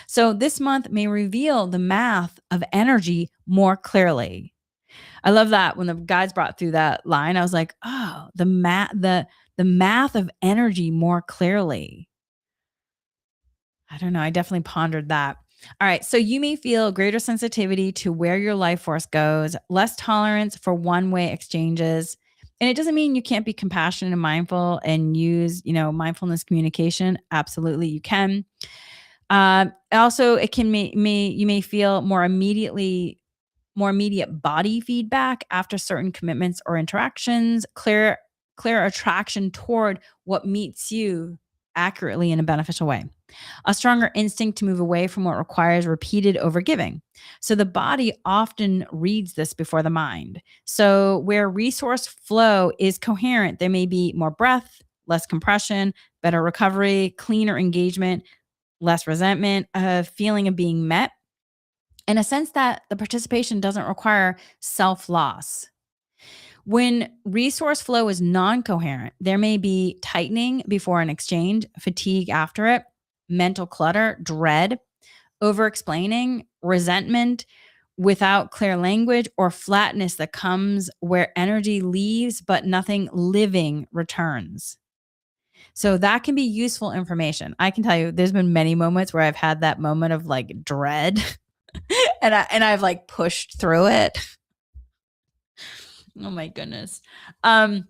So this month may reveal the math of energy more clearly. I love that when the guys brought through that line, I was like, oh, the math of energy more clearly. I don't know. I definitely pondered that. All right. So you may feel greater sensitivity to where your life force goes, less tolerance for one way exchanges. And it doesn't mean you can't be compassionate and mindful and use, mindfulness communication. Absolutely, you can. Also, it can you may feel more immediate body feedback after certain commitments or interactions, clear attraction toward what meets you accurately in a beneficial way. A stronger instinct to move away from what requires repeated overgiving. So the body often reads this before the mind. So where resource flow is coherent, there may be more breath, less compression, better recovery, cleaner engagement, less resentment, a feeling of being met, and a sense that the participation doesn't require self loss. When resource flow is non coherent, there may be tightening before an exchange, fatigue after it, mental clutter, dread, over explaining, resentment without clear language, or flatness that comes where energy leaves but nothing living returns. So that can be useful information. I can tell you there's been many moments where I've had that moment of like dread and I've like pushed through it. Oh my goodness. Um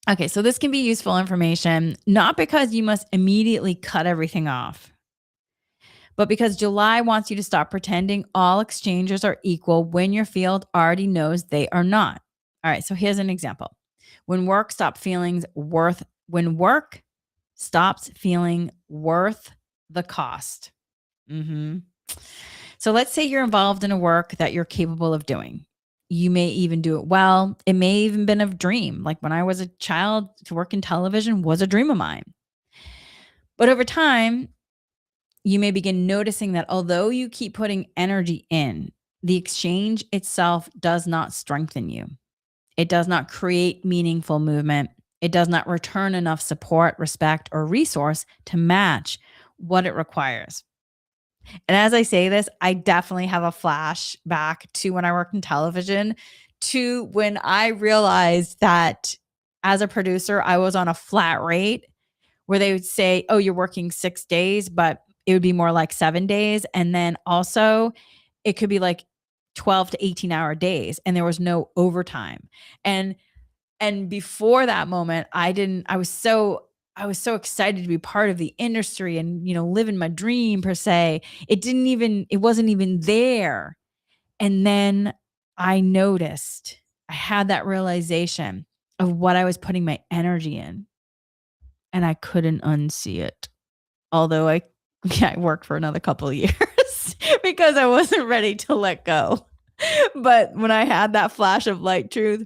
okay, so this can be useful information not because you must immediately cut everything off, but because July wants you to stop pretending all exchanges are equal when your field already knows they are not. All right, so here's an example. When work stops feeling worth the cost. Mhm. So let's say you're involved in a work that you're capable of doing. You may even do it well. It may even been a dream. Like when I was a child, to work in television was a dream of mine. But over time, you may begin noticing that although you keep putting energy in, the exchange itself does not strengthen you. It does not create meaningful movement. It does not return enough support, respect, or resource to match what it requires. And as I say this, I definitely have a flashback to when I worked in television, to when I realized that as a producer, I was on a flat rate where they would say, "Oh, you're working 6 days," but it would be more like 7 days. And then also it could be like 12 to 18-hour days and there was no overtime. And before that moment, I was so excited to be part of the industry and, live in my dream per se. It wasn't even there. And then I noticed, I had that realization of what I was putting my energy in, and I couldn't unsee it. Although I worked for another couple of years because I wasn't ready to let go. But when I had that flash of light truth,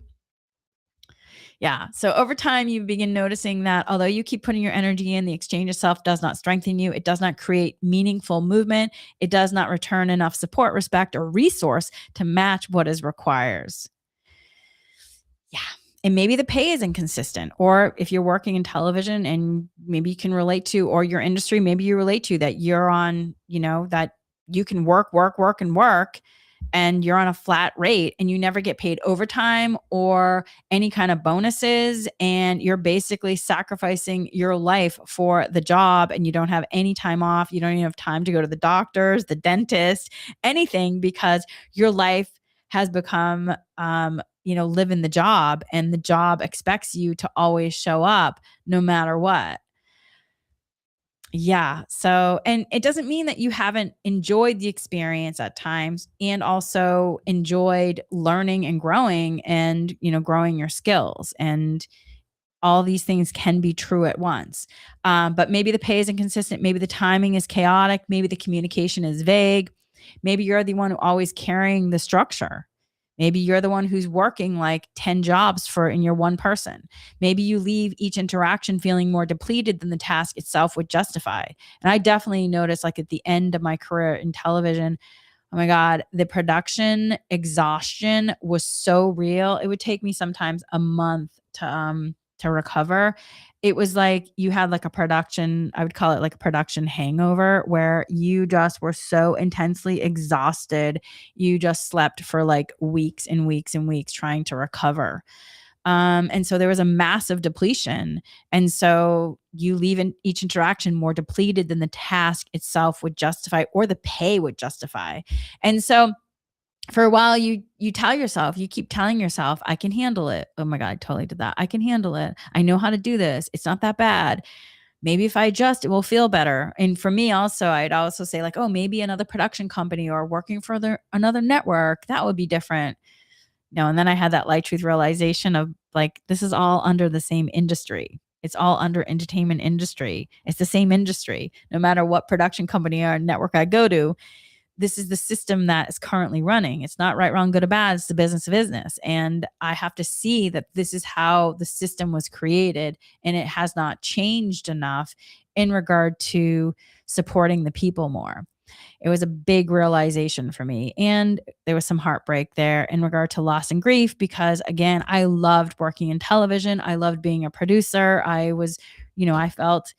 yeah. So over time, you begin noticing that although you keep putting your energy in, the exchange itself does not strengthen you. It does not create meaningful movement. It does not return enough support, respect, or resource to match what is requires. Yeah. And maybe the pay is inconsistent, or if you're working in television and maybe you can relate to, or your industry, maybe you relate to that you're on, that you can work, work, work, and work, and you're on a flat rate and you never get paid overtime or any kind of bonuses. And you're basically sacrificing your life for the job and you don't have any time off. You don't even have time to go to the doctors, the dentist, anything, because your life has become, live in the job, and the job expects you to always show up no matter what. Yeah. So, and it doesn't mean that you haven't enjoyed the experience at times and also enjoyed learning and growing and, growing your skills. And all these things can be true at once. But maybe the pay is inconsistent. Maybe the timing is chaotic. Maybe the communication is vague. Maybe you're the one who always carrying the structure. Maybe you're the one who's working like 10 jobs for in your one person. Maybe you leave each interaction feeling more depleted than the task itself would justify. And I definitely noticed, like, at the end of my career in television, oh my God, the production exhaustion was so real. It would take me sometimes a month to recover. It was like you had like a production, I would call it like a production hangover, where you just were so intensely exhausted. You just slept for like weeks and weeks and weeks trying to recover. And so there was a massive depletion. And so you leave in each interaction more depleted than the task itself would justify or the pay would justify. And so for a while you tell yourself, you keep telling yourself, I can handle it. Oh my God, I totally did that. I can handle it. I know how to do this. It's not that bad. Maybe if I adjust, it will feel better. And for me also, I'd also say like, oh, maybe another production company or working for another network, that would be different. No, and then I had that light truth realization of like, this is all under the same industry. It's all under entertainment industry. It's the same industry. No matter what production company or network I go to, this is the system that is currently running. It's not right, wrong, good or bad. It's the business of business. And I have to see that this is how the system was created and it has not changed enough in regard to supporting the people more. It was a big realization for me. And there was some heartbreak there in regard to loss and grief because, again, I loved working in television. I loved being a producer. I felt,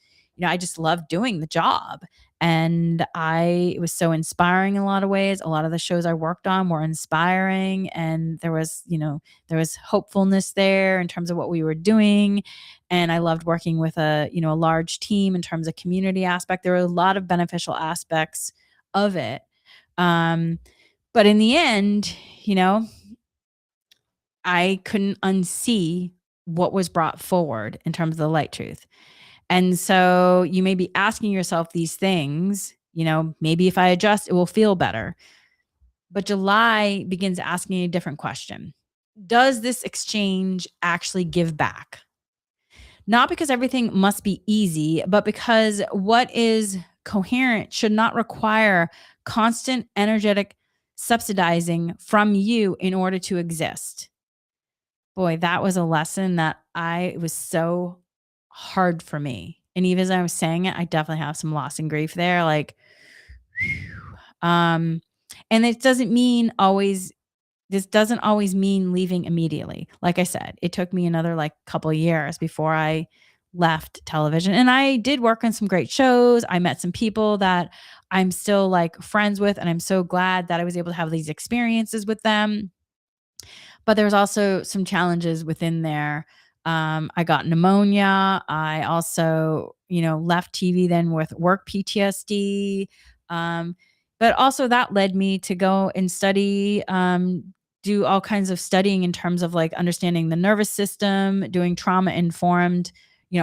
I just loved doing the job. And it was so inspiring in a lot of ways. A lot of the shows I worked on were inspiring. And there was hopefulness there in terms of what we were doing. And I loved working with a large team in terms of community aspect. There were a lot of beneficial aspects of it. Um, but in the end, I couldn't unsee what was brought forward in terms of the light truth. And so you may be asking yourself these things, maybe if I adjust, it will feel better. But July begins asking a different question. Does this exchange actually give back? Not because everything must be easy, but because what is coherent should not require constant energetic subsidizing from you in order to exist. Boy, that was a lesson that it was so hard for me. And even as I was saying it, I definitely have some loss and grief there. Like, um, and this doesn't always mean leaving immediately. Like I said, it took me another like couple of years before I left television. And I did work on some great shows. I met some people that I'm still like friends with. And I'm so glad that I was able to have these experiences with them. But there's also some challenges within there. I got pneumonia. I also, left TV then with work PTSD. But also that led me to go and study, do all kinds of studying in terms of like understanding the nervous system, doing trauma informed,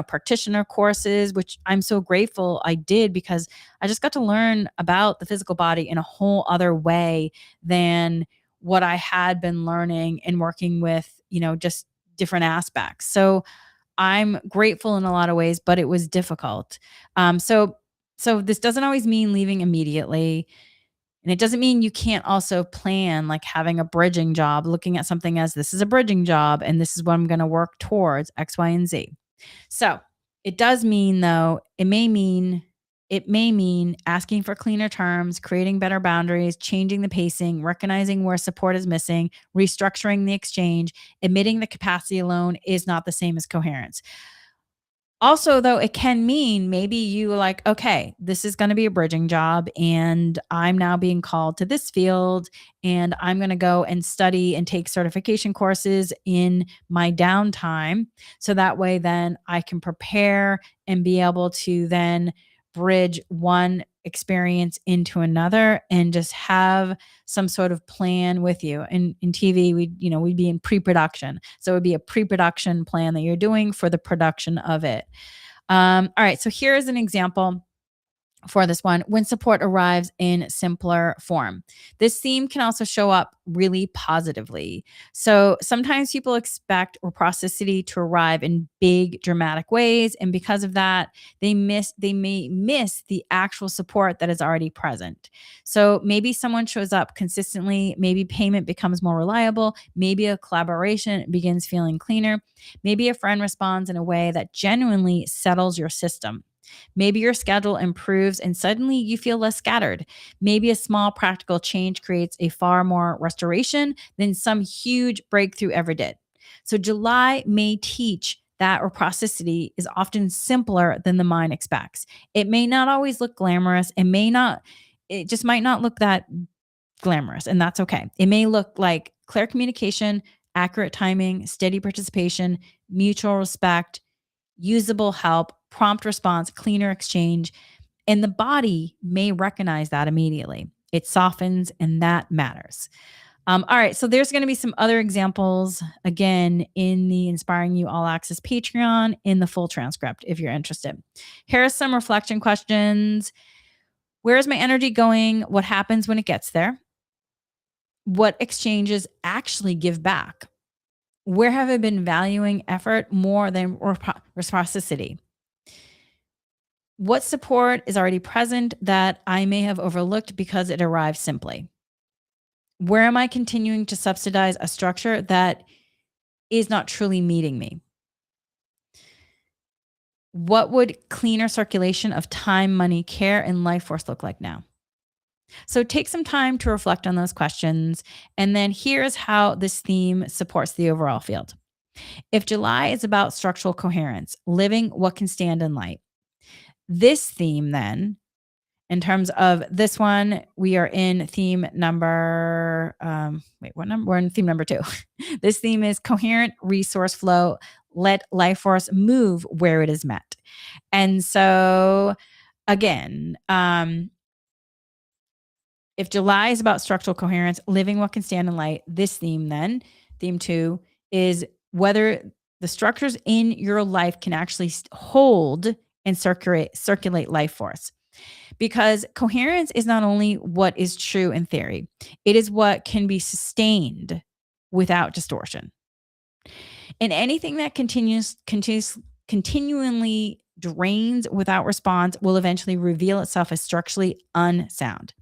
practitioner courses, which I'm so grateful I did because I just got to learn about the physical body in a whole other way than what I had been learning and working with, just different aspects. So I'm grateful in a lot of ways, but it was difficult. So this doesn't always mean leaving immediately. And it doesn't mean you can't also plan like having a bridging job, looking at something as this is a bridging job and this is what I'm going to work towards X, Y, and Z. So it does mean though, it may mean It may mean asking for cleaner terms, creating better boundaries, changing the pacing, recognizing where support is missing, restructuring the exchange, admitting the capacity alone is not the same as coherence. Also, though, it can mean maybe you like, okay, this is going to be a bridging job, and I'm now being called to this field, and I'm going to go and study and take certification courses in my downtime. So that way, then I can prepare and be able to then bridge one experience into another and just have some sort of plan with you. In TV, we'd be in pre-production. So it would be a pre-production plan that you're doing for the production of it. All right. So here's an example for this one when support arrives in simpler form. This theme can also show up really positively. So sometimes people expect reciprocity to arrive in big dramatic ways, and because of that, they may miss the actual support that is already present. So maybe someone shows up consistently, maybe payment becomes more reliable, maybe a collaboration begins feeling cleaner, maybe a friend responds in a way that genuinely settles your system. Maybe your schedule improves and suddenly you feel less scattered. Maybe a small practical change creates a far more restoration than some huge breakthrough ever did. So July may teach that reciprocity is often simpler than the mind expects. It may not always look glamorous. It just might not look that glamorous, and that's okay. It may look like clear communication, accurate timing, steady participation, mutual respect, usable help, prompt response, cleaner exchange, and the body may recognize that immediately. It softens, and that matters. All right, so there's going to be some other examples again in the Inspiring You All Access Patreon in the full transcript if you're interested. Here are some reflection questions. Where is my energy going? What happens when it gets there? What exchanges actually give back? Where have I been valuing effort more than reciprocity? What support is already present that I may have overlooked because it arrived simply? Where am I continuing to subsidize a structure that is not truly meeting me? What would cleaner circulation of time, money, care, and life force look like now? So take some time to reflect on those questions. And then here's how this theme supports the overall field. If July is about structural coherence, living what can stand in light, this theme then, in terms of this one, we are in theme number, what number? We're in theme number 2. This theme is coherent resource flow. Let life force move where it is met. And so again, if July is about structural coherence, living what can stand in light, this theme then, theme 2, is whether the structures in your life can actually hold and circulate life force. Because coherence is not only what is true in theory, it is what can be sustained without distortion. And anything that continually drains without response will eventually reveal itself as structurally unsound.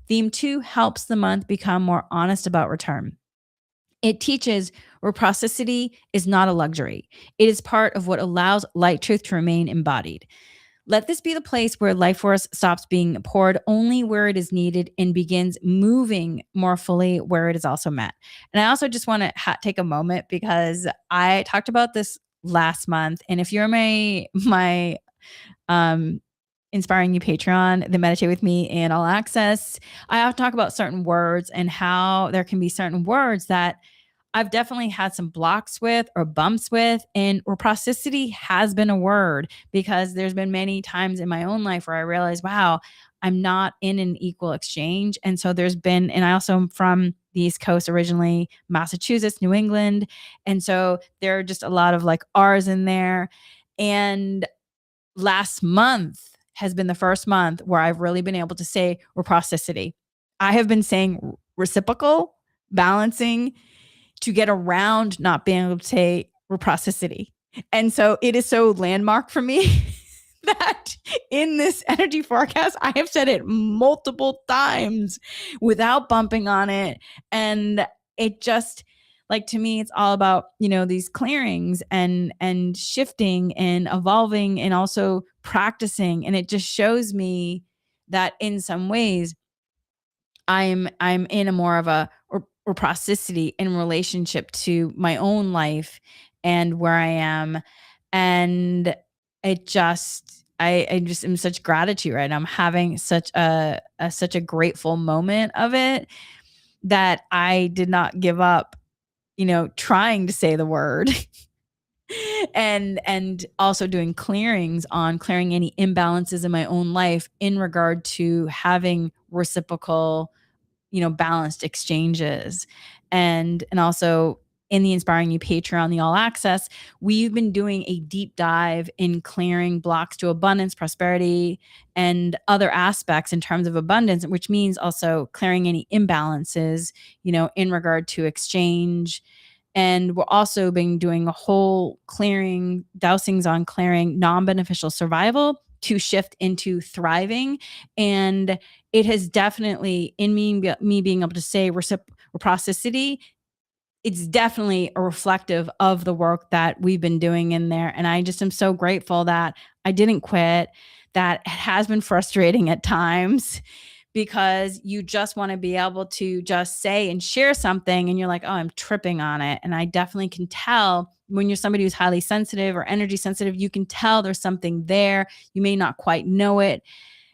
Theme 2 helps the month become more honest about return. It teaches reciprocity is not a luxury. It is part of what allows light truth to remain embodied. Let this be the place where life force stops being poured only where it is needed and begins moving more fully where it is also met. And I also just want to take a moment because I talked about this last month. And if you're my Inspiring You Patreon, the Meditate with Me and All Access, I have to talk about certain words and how there can be certain words that I've definitely had some blocks with or bumps with. And reciprocity has been a word because there's been many times in my own life where I realized, wow, I'm not in an equal exchange. And so and I also am from the East Coast originally, Massachusetts, New England. And so there are just a lot of like R's in there. And last month has been the first month where I've really been able to say reciprocity. I have been saying reciprocal, balancing, to get around not being able to say reciprocity. And so it is so landmark for me that in this energy forecast, I have said it multiple times without bumping on it. And it just, like, to me, it's all about, these clearings and shifting and evolving and also practicing, and it just shows me that in some ways I'm in a more of a reciprocity in relationship to my own life and where I am. And it just I just am such gratitude right now. I'm having such a grateful moment of it that I did not give up, trying to say the word and also doing clearings on clearing any imbalances in my own life in regard to having reciprocal, balanced exchanges. And also in the Inspiring You Patreon, the All Access, we've been doing a deep dive in clearing blocks to abundance, prosperity, and other aspects in terms of abundance, which means also clearing any imbalances, in regard to exchange. And we're also been doing a whole clearing, dousings on clearing non-beneficial survival to shift into thriving. And it has definitely, in me being able to say reciprocity, it's definitely a reflective of the work that we've been doing in there. And I just am so grateful that I didn't quit. That it has been frustrating at times because you just want to be able to just say and share something and you're like, oh, I'm tripping on it. And I definitely can tell when you're somebody who's highly sensitive or energy sensitive, you can tell there's something there. You may not quite know it.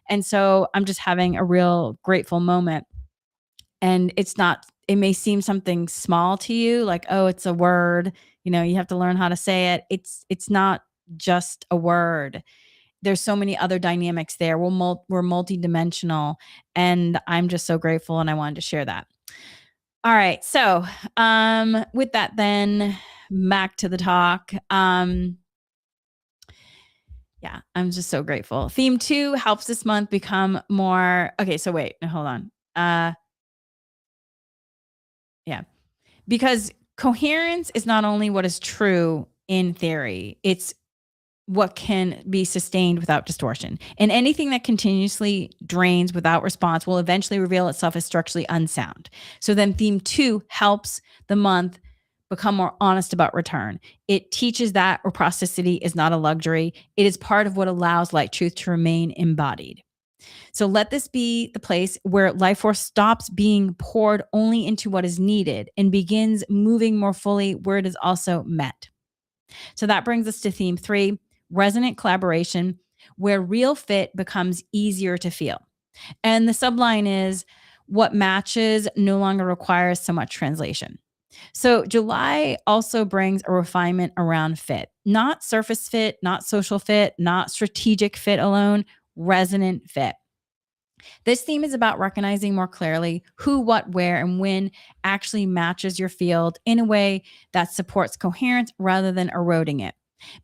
And so I'm just having a real grateful moment. And it may seem something small to you, like, oh, it's a word, you have to learn how to say it. It's not just a word. There's so many other dynamics there. We're multidimensional, and I'm just so grateful, and I wanted to share that. All right. So, with that then, back to the talk. Yeah, I'm just so grateful. Theme 2 helps this month become more. Okay, so wait, no, hold on. Yeah. Because coherence is not only what is true in theory, it's what can be sustained without distortion. And anything that continuously drains without response will eventually reveal itself as structurally unsound. So then theme 2 helps the month become more honest about return. It teaches that reciprocity is not a luxury. It is part of what allows light truth to remain embodied. So let this be the place where life force stops being poured only into what is needed and begins moving more fully where it is also met. So that brings us to theme 3, resonant collaboration, where real fit becomes easier to feel. And the subline is what matches no longer requires so much translation. So July also brings a refinement around fit, not surface fit, not social fit, not strategic fit alone, resonant fit. This theme is about recognizing more clearly who, what, where, and when actually matches your field in a way that supports coherence rather than eroding it.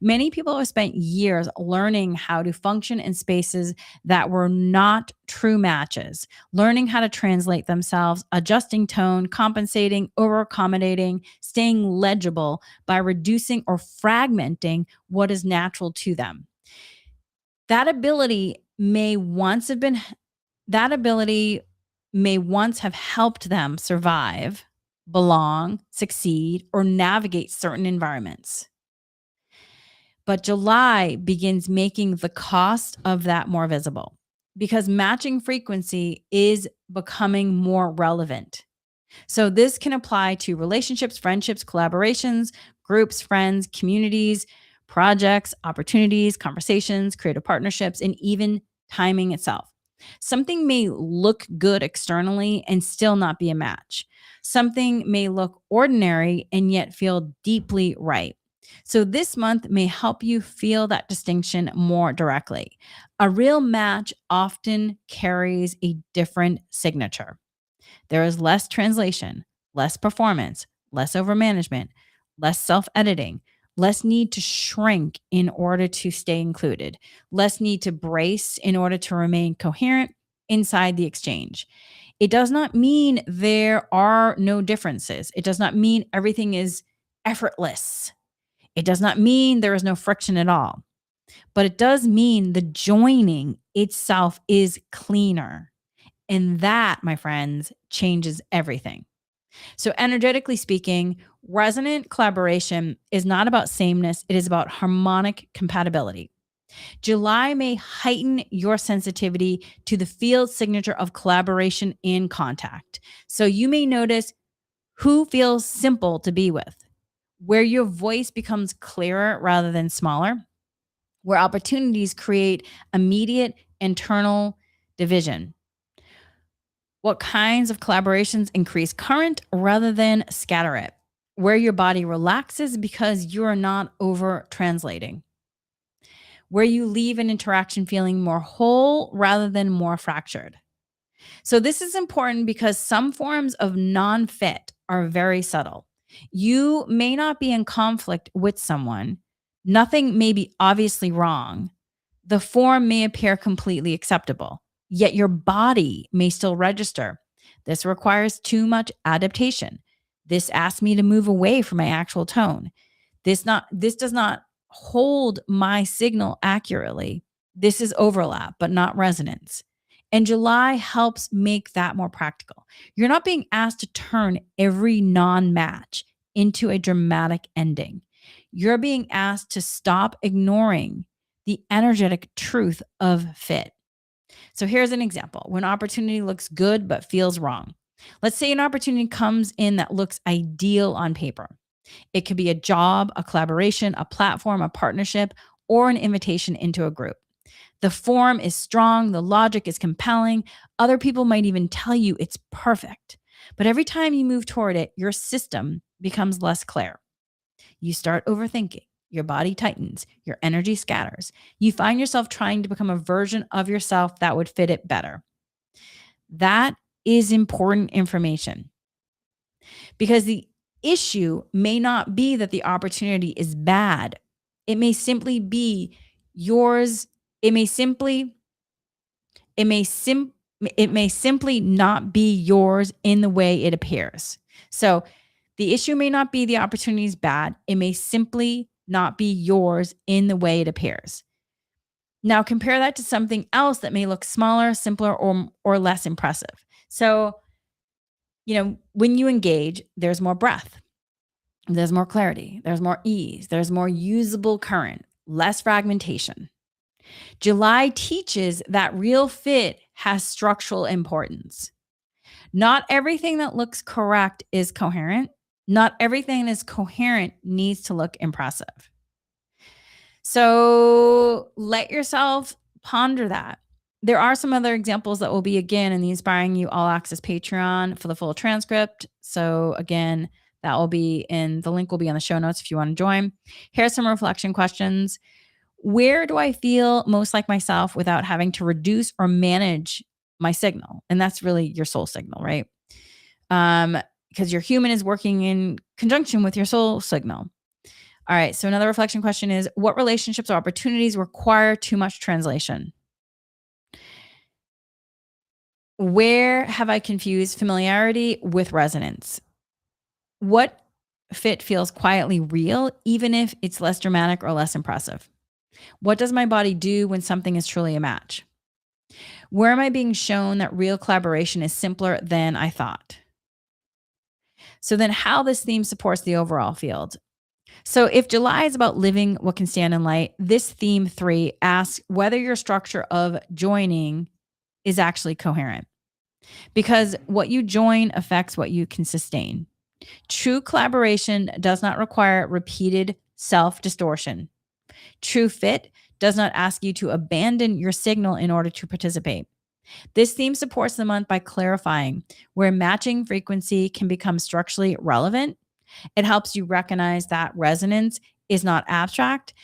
Many people have spent years learning how to function in spaces that were not true matches, learning how to translate themselves, adjusting tone, compensating, over accommodating, staying legible by reducing or fragmenting what is natural to them. That ability may once have been that ability may once have helped them survive, belong, succeed, or navigate certain environments. But July begins making the cost of that more visible because matching frequency is becoming more relevant. So, this can apply to relationships, friendships, collaborations, groups, friends, communities, projects, opportunities, conversations, creative partnerships, and even timing itself. Something may look good externally and still not be a match. Something may look ordinary and yet feel deeply right. So, this month may help you feel that distinction more directly. A real match often carries a different signature. There is less translation, less performance, less overmanagement, less self editing, less need to shrink in order to stay included, less need to brace in order to remain coherent inside the exchange. It does not mean there are no differences. It does not mean everything is effortless. It does not mean there is no friction at all. But it does mean the joining itself is cleaner. And that, my friends, changes everything. So, energetically speaking, resonant collaboration is not about sameness, it is about harmonic compatibility. July may heighten your sensitivity to the field signature of collaboration and contact. So you may notice who feels simple to be with, where your voice becomes clearer rather than smaller, where opportunities create immediate internal division. What kinds of collaborations increase current rather than scatter it? Where your body relaxes because you're not over translating. Where you leave an interaction feeling more whole rather than more fractured. So, this is important because some forms of non fit are very subtle. You may not be in conflict with someone, nothing may be obviously wrong. The form may appear completely acceptable, yet your body may still register. This requires too much adaptation. This asks me to move away from my actual tone. This does not hold my signal accurately. This is overlap, but not resonance. And July helps make that more practical. You're not being asked to turn every non match into a dramatic ending. You're being asked to stop ignoring the energetic truth of fit. So here's an example when opportunity looks good but feels wrong. Let's say an opportunity comes in that looks ideal on paper. It could be a job, a collaboration, a platform, a partnership, or an invitation into a group. The form is strong, the logic is compelling. Other people might even tell you it's perfect. But every time you move toward it, your system becomes less clear. You start overthinking. Your body tightens, your energy scatters. You find yourself trying to become a version of yourself that would fit it better. That is important information because the issue may not be that the opportunity is bad. It may simply be yours. It may simply it may sim it may simply not be yours in the way it appears. So the issue may not be the opportunity is bad. It may simply not be yours in the way it appears. Now compare that to something else that may look smaller, simpler, or less impressive. So, when you engage, there's more breadth, there's more clarity, there's more ease, there's more usable current, less fragmentation. July teaches that real fit has structural importance. Not everything that looks correct is coherent. Not everything that is coherent needs to look impressive. So let yourself ponder that. There are some other examples that will be again in the Inspiring You All Access Patreon for the full transcript. So again, the link will be on the show notes if you want to join. Here's some reflection questions. Where do I feel most like myself without having to reduce or manage my signal? And that's really your soul signal, right? Because your human is working in conjunction with your soul signal. All right. So another reflection question is, what relationships or opportunities require too much translation? Where have I confused familiarity with resonance? What fit feels quietly real, even if it's less dramatic or less impressive? What does my body do when something is truly a match? Where am I being shown that real collaboration is simpler than I thought? So then how this theme supports the overall field. So if July is about living what can stand in light, this theme 3 asks whether your structure of joining is actually coherent. Because what you join affects what you can sustain. True collaboration does not require repeated self distortion. True fit does not ask you to abandon your signal in order to participate. This theme supports the month by clarifying where matching frequency can become structurally relevant. It helps you recognize that resonance is not abstract.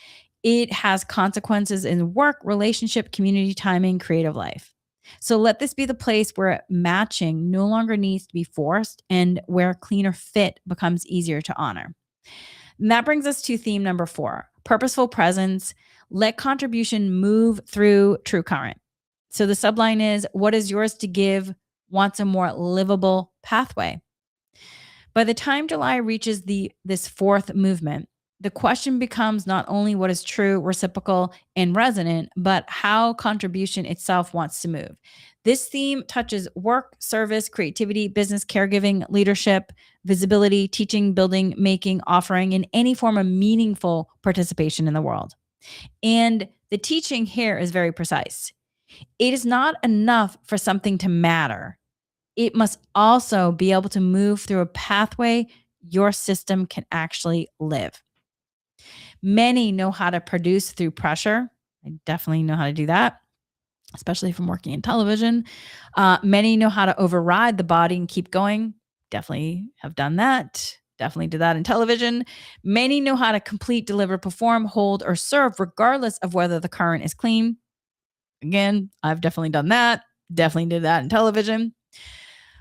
It has consequences in work, relationship, community, timing, creative life. So let this be the place where matching no longer needs to be forced and where cleaner fit becomes easier to honor. And that brings us to theme number 4, purposeful presence. Let contribution move through true current. So the subline is, what is yours to give wants a more livable pathway. By the time July reaches this 4th movement, the question becomes not only what is true, reciprocal, and resonant, but how contribution itself wants to move. This theme touches work, service, creativity, business, caregiving, leadership, visibility, teaching, building, making, offering, and any form of meaningful participation in the world. And the teaching here is very precise. It is not enough for something to matter. It must also be able to move through a pathway your system can actually live. Many know how to produce through pressure. I definitely know how to do that, especially from working in television. Many know how to override the body and keep going. Definitely have done that. Definitely did that in television. Many know how to complete, deliver, perform, hold, or serve, regardless of whether the current is clean. Again, I've definitely done that. Definitely did that in television.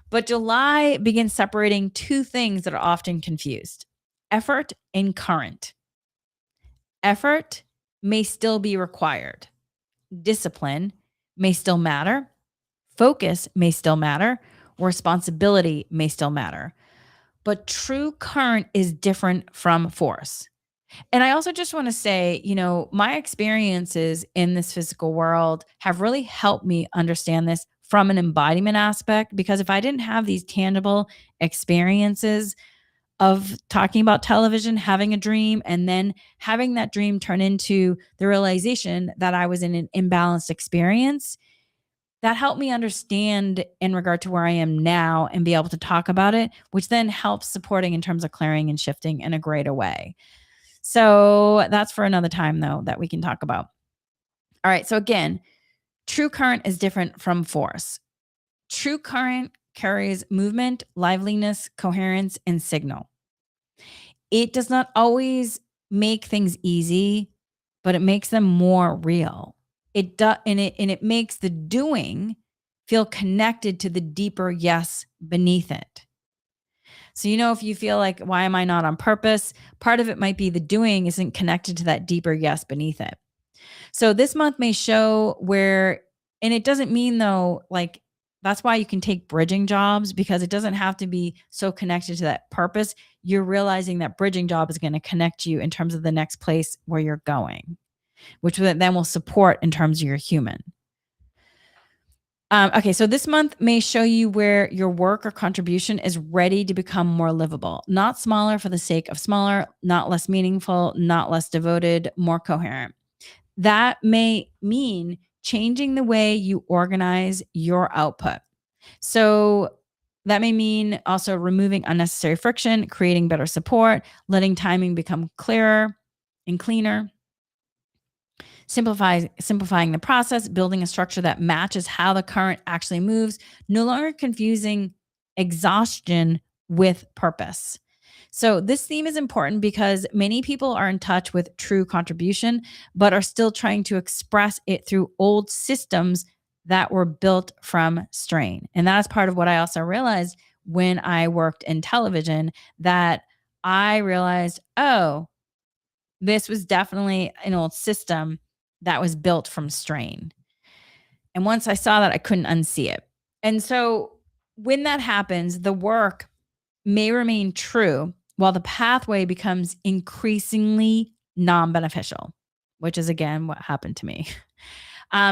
But July begins separating two things that are often confused: effort and current. Effort may still be required, discipline may still matter, focus may still matter, responsibility may still matter. But true current is different from force. And I also just want to say, my experiences in this physical world have really helped me understand this from an embodiment aspect, because if I didn't have these tangible experiences of talking about television, having a dream, and then having that dream turn into the realization that I was in an imbalanced experience, that helped me understand in regard to where I am now and be able to talk about it, which then helps supporting in terms of clearing and shifting in a greater way. So that's for another time, though, that we can talk about. All right. So again, true current is different from force. True current carries movement, liveliness, coherence, and signal. It does not always make things easy, but it makes them more real. And it makes the doing feel connected to the deeper yes beneath it. So, if you feel like, why am I not on purpose? Part of it might be the doing isn't connected to that deeper yes beneath it. So, this month may show where, and it doesn't mean though, like, that's why you can take bridging jobs, because it doesn't have to be so connected to that purpose. You're realizing that bridging job is going to connect you in terms of the next place where you're going, which then will support in terms of your human. Okay, so this month may show you where your work or contribution is ready to become more livable, not smaller for the sake of smaller, not less meaningful, not less devoted, more coherent. That may mean changing the way you organize your output. So that may mean also removing unnecessary friction, creating better support, letting timing become clearer and cleaner. Simplifying the process, building a structure that matches how the current actually moves, no longer confusing exhaustion with purpose. So, this theme is important because many people are in touch with true contribution, but are still trying to express it through old systems that were built from strain. And that's part of what I also realized when I worked in television, that I realized, oh, this was definitely an old system that was built from strain. And once I saw that, I couldn't unsee it. And so when that happens, the work may remain true while the pathway becomes increasingly non beneficial, which is again what happened to me.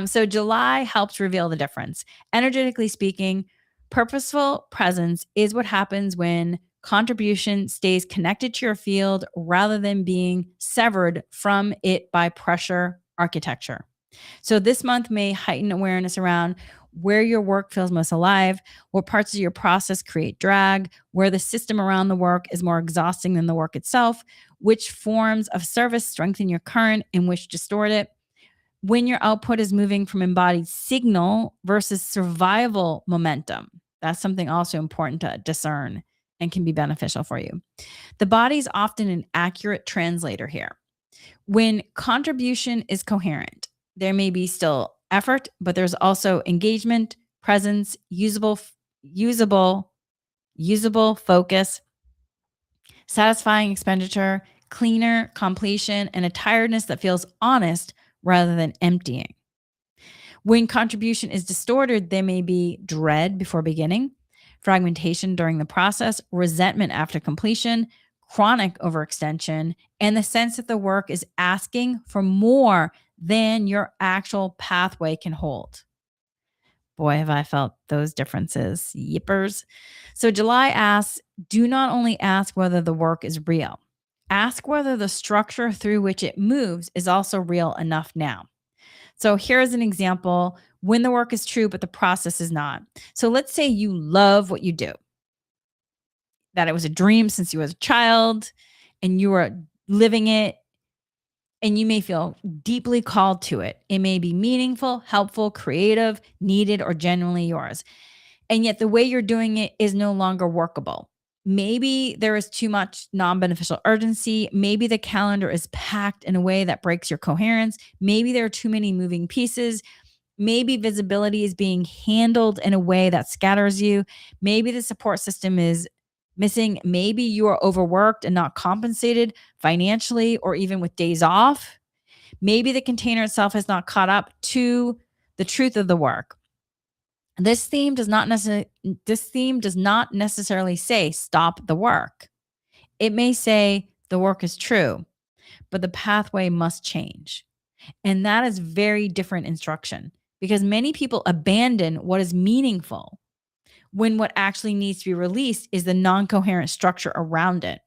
So July helps reveal the difference. Energetically speaking, purposeful presence is what happens when contribution stays connected to your field rather than being severed from it by pressure architecture. So this month may heighten awareness around where your work feels most alive, what parts of your process create drag, where the system around the work is more exhausting than the work itself, which forms of service strengthen your current and which distort it, when your output is moving from embodied signal versus survival momentum. That's something also important to discern and can be beneficial for you. The body is often an accurate translator here. When contribution is coherent, there may be still effort, but there's also engagement, presence, usable, usable focus, satisfying expenditure, cleaner completion, and a tiredness that feels honest rather than emptying. When contribution is distorted, there may be dread before beginning, fragmentation during the process, resentment after completion, chronic overextension, and the sense that the work is asking for more than your actual pathway can hold. Boy, have I felt those differences. Yippers. So July asks, do not only ask whether the work is real. Ask whether the structure through which it moves is also real enough now. So here's an example when the work is true, but the process is not. So let's say you love what you do, that it was a dream since you was a child and you were living it, and you may feel deeply called to it. It may be meaningful, helpful, creative, needed, or genuinely yours. And yet the way you're doing it is no longer workable. Maybe there is too much non beneficial urgency. Maybe the calendar is packed in a way that breaks your coherence. Maybe there are too many moving pieces. Maybe visibility is being handled in a way that scatters you. Maybe the support system is missing. Maybe you are overworked and not compensated financially or even with days off. Maybe the container itself has not caught up to the truth of the work. This theme does not necessarily say stop the work. It may say the work is true, but the pathway must change. And that is very different instruction because many people abandon what is meaningful when what actually needs to be released is the non coherent structure around it.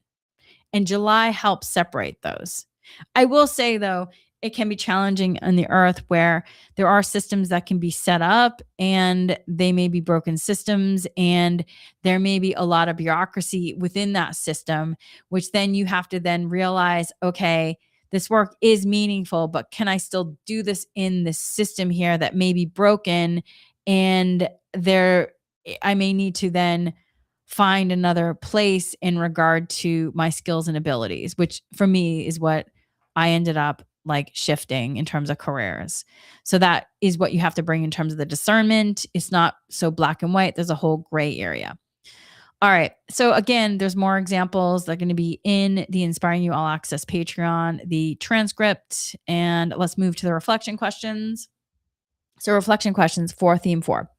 And July helps separate those. I will say, though, it can be challenging on the earth where there are systems that can be set up and they may be broken systems, and there may be a lot of bureaucracy within that system, which then you have to then realize, okay, this work is meaningful, but can I still do this in this system here that may be broken? And there, I may need to then find another place in regard to my skills and abilities, which for me is what I ended up like shifting in terms of careers. So that is what you have to bring in terms of the discernment. It's not so black and white, there's a whole gray area. All right. So again, there's more examples that are going to be in the Inspiring You All Access Patreon, the transcript, and let's move to the reflection questions. So reflection questions for theme 4.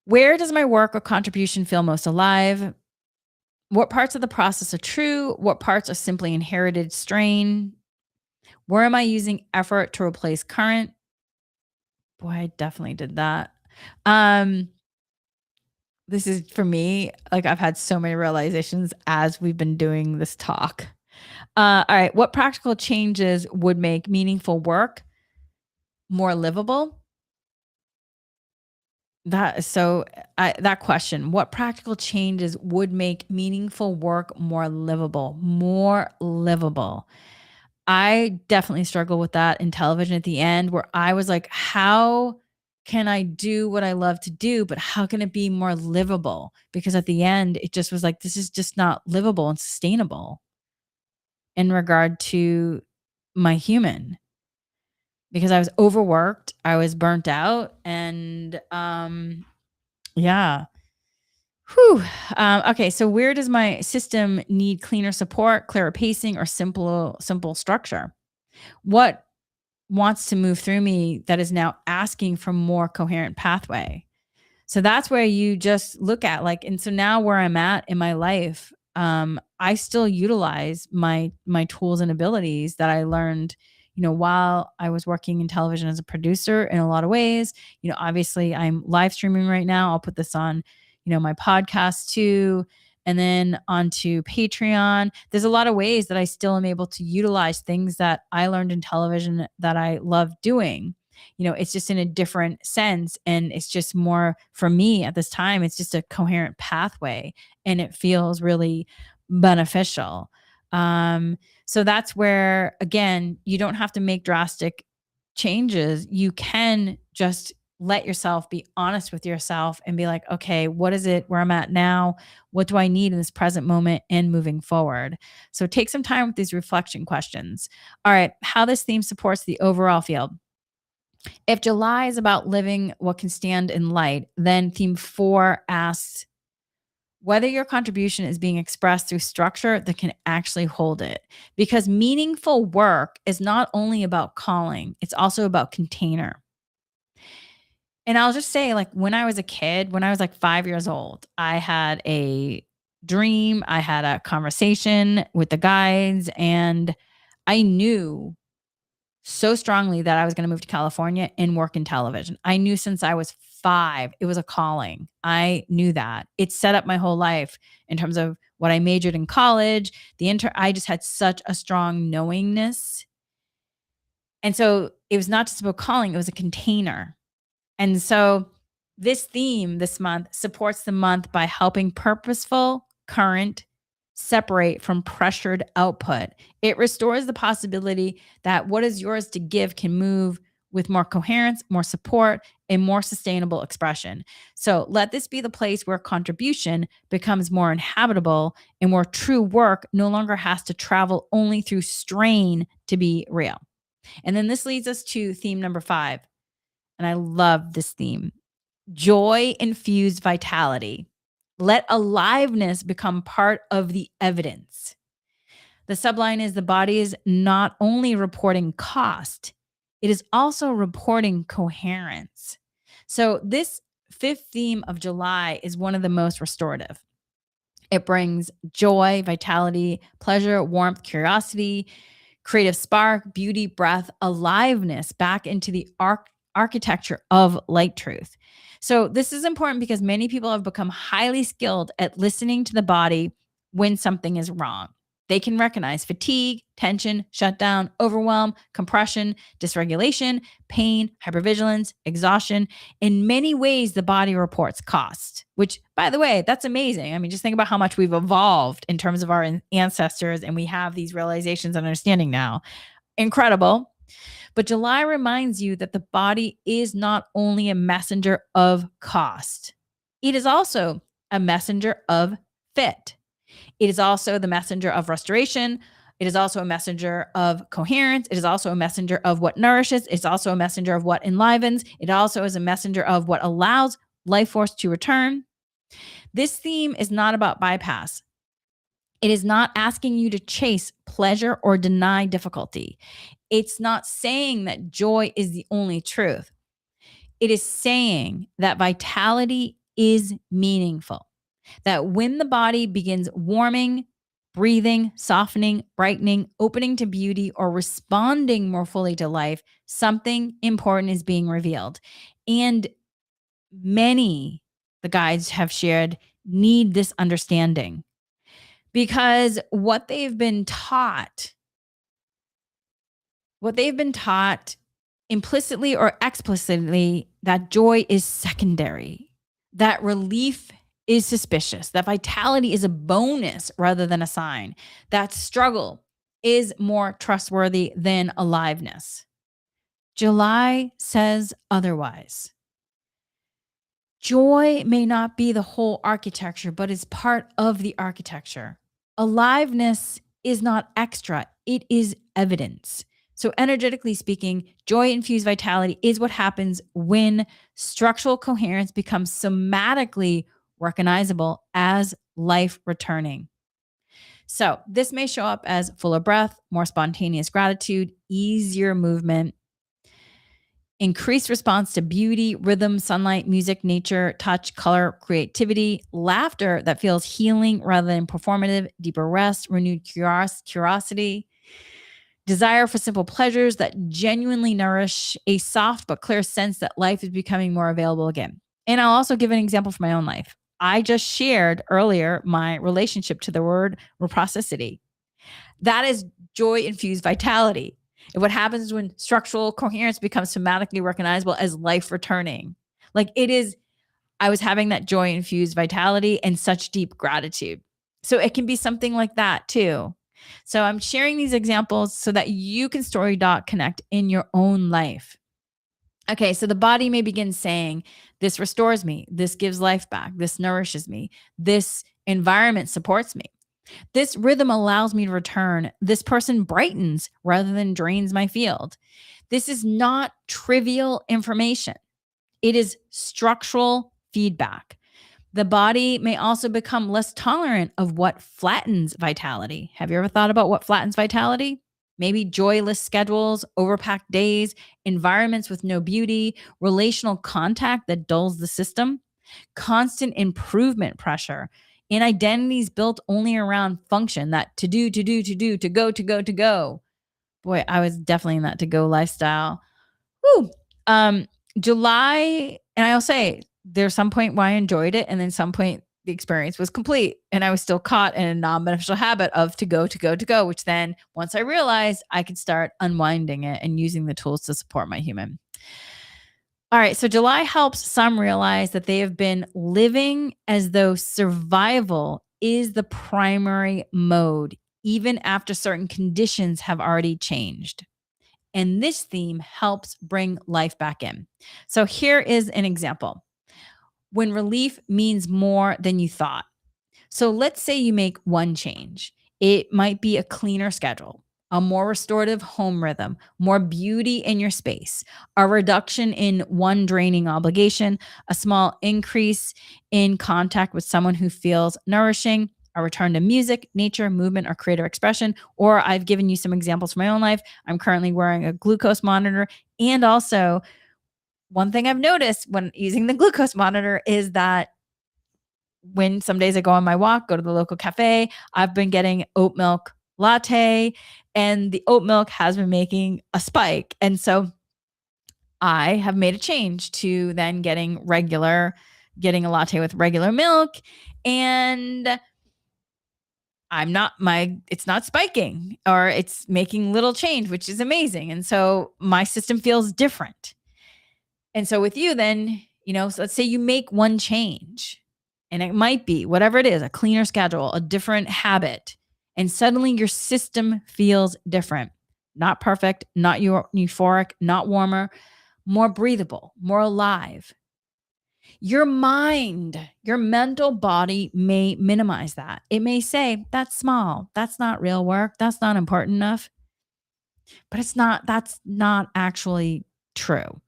Where does my work or contribution feel most alive? What parts of the process are true? What parts are simply inherited strain? Where am I using effort to replace current? Boy, I definitely did that. Um, this is for me, like I've had so many realizations as we've been doing this talk. All right. What practical changes would make meaningful work more livable? That is so that question, what practical changes would make meaningful work more livable? More livable. I definitely struggle with that in television at the end where I was like, how can I do what I love to do, but how can it be more livable? Because at the end, it just was like, this is just not livable and sustainable in regard to my human because I was overworked, I was burnt out, and yeah. Whew. Okay, so where does my system need cleaner support, clearer pacing, or simple structure? What wants to move through me that is now asking for more coherent pathway? So that's where you just look at like, and so now where I'm at in my life, I still utilize my tools and abilities that I learned, while I was working in television as a producer in a lot of ways. Obviously I'm live streaming right now. I'll put this on, my podcast too, and then onto Patreon. There's a lot of ways that I still am able to utilize things that I learned in television that I love doing. It's just in a different sense. And it's just more for me at this time, it's just a coherent pathway and it feels really beneficial. So that's where, again, you don't have to make drastic changes. You can just let yourself be honest with yourself and be like, okay, what is it where I'm at now? What do I need in this present moment and moving forward? So take some time with these reflection questions. All right, how this theme supports the overall field. If July is about living what can stand in light, then theme 4 asks whether your contribution is being expressed through structure that can actually hold it. Because meaningful work is not only about calling, it's also about container. And I'll just say, like, when I was a kid, when I was like 5 years old, I had a dream, I had a conversation with the guides, and I knew so strongly that I was gonna move to California and work in television. I knew since I was 5, it was a calling. I knew that. It set up my whole life in terms of what I majored in college. I just had such a strong knowingness. And so it was not just about calling, it was a container. And so this theme this month supports the month by helping purposeful current separate from pressured output. It restores the possibility that what is yours to give can move with more coherence, more support, and more sustainable expression. So let this be the place where contribution becomes more inhabitable and where true work no longer has to travel only through strain to be real. And then this leads us to theme number 5. And I love this theme: joy infused vitality. Let aliveness become part of the evidence. The subline is the body is not only reporting cost, it is also reporting coherence. So, this fifth theme of July is one of the most restorative. It brings joy, vitality, pleasure, warmth, curiosity, creative spark, beauty, breath, aliveness back into the architecture of light truth. So, this is important because many people have become highly skilled at listening to the body when something is wrong. They can recognize fatigue, tension, shutdown, overwhelm, compression, dysregulation, pain, hypervigilance, exhaustion. In many ways, the body reports cost, which, by the way, that's amazing. I mean, just think about how much we've evolved in terms of our ancestors, and we have these realizations and understanding now. Incredible. But July reminds you that the body is not only a messenger of cost, it is also a messenger of fit. It is also the messenger of restoration. It is also a messenger of coherence. It is also a messenger of what nourishes. It's also a messenger of what enlivens. It also is a messenger of what allows life force to return. This theme is not about bypass. It is not asking you to chase pleasure or deny difficulty. It's not saying that joy is the only truth. It is saying that vitality is meaningful, that when the body begins warming, breathing, softening, brightening, opening to beauty, or responding more fully to life, something important is being revealed. And many, the guides have shared, need this understanding because what they've been taught implicitly or explicitly, that joy is secondary, that relief is suspicious, that vitality is a bonus rather than a sign, that struggle is more trustworthy than aliveness. July says otherwise. Joy may not be the whole architecture, but is part of the architecture. Aliveness is not extra, it is evidence. So, energetically speaking, joy infused vitality is what happens when structural coherence becomes somatically recognizable as life returning. So, this may show up as fuller breath, more spontaneous gratitude, easier movement, increased response to beauty, rhythm, sunlight, music, nature, touch, color, creativity, laughter that feels healing rather than performative, deeper rest, renewed curiosity, desire for simple pleasures that genuinely nourish, a soft but clear sense that life is becoming more available again. And I'll also give an example from my own life. I just shared earlier my relationship to the word reciprocity. That is joy infused vitality. And what happens when structural coherence becomes somatically recognizable as life returning? Like I was having that joy infused vitality and such deep gratitude. So it can be something like that too. So I'm sharing these examples so that you can story doc connect in your own life. Okay, so the body may begin saying, this restores me, this gives life back, this nourishes me, this environment supports me. This rhythm allows me to return. This person brightens rather than drains my field. This is not trivial information. It is structural feedback. The body may also become less tolerant of what flattens vitality. Have you ever thought about what flattens vitality? Maybe joyless schedules, overpacked days, environments with no beauty, relational contact that dulls the system, constant improvement pressure, and identities built only around function, that to do, to do, to do, to go, to go, to go. Boy, I was definitely in that to go lifestyle. Whew. July, and I'll say there's some point where I enjoyed it, and then some point the experience was complete, and I was still caught in a non-beneficial habit of to go, to go, to go, which then once I realized I could start unwinding it and using the tools to support my human. All right, so July helps some realize that they have been living as though survival is the primary mode, even after certain conditions have already changed. And this theme helps bring life back in. So here is an example when relief means more than you thought. So let's say you make one change. It might be a cleaner schedule, a more restorative home rhythm, more beauty in your space, a reduction in one draining obligation, a small increase in contact with someone who feels nourishing, a return to music, nature, movement, or creative expression. Or I've given you some examples from my own life. I'm currently wearing a glucose monitor. And also, one thing I've noticed when using the glucose monitor is that when some days I go on my walk, go to the local cafe, I've been getting oat milk latte, and the oat milk has been making a spike. And so I have made a change to then getting a latte with regular milk. And it's not spiking, or it's making little change, which is amazing. And so my system feels different. And so with you, then, so let's say you make one change, and it might be whatever it is, a cleaner schedule, a different habit, and suddenly your system feels different. Not perfect, not euphoric, not warmer, more breathable, more alive. Your mind, your mental body may minimize that. It may say, that's small. That's not real work. That's not important enough. But that's not actually true.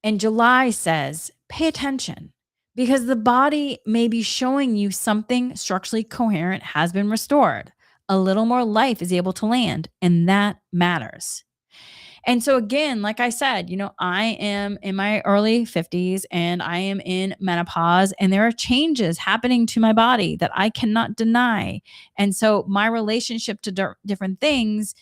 And July says, pay attention, because the body may be showing you something structurally coherent has been restored. A little more life is able to land, and that matters. And so, again, like I said, I am in my early 50s and I am in menopause, and there are changes happening to my body that I cannot deny. And so, my relationship to different things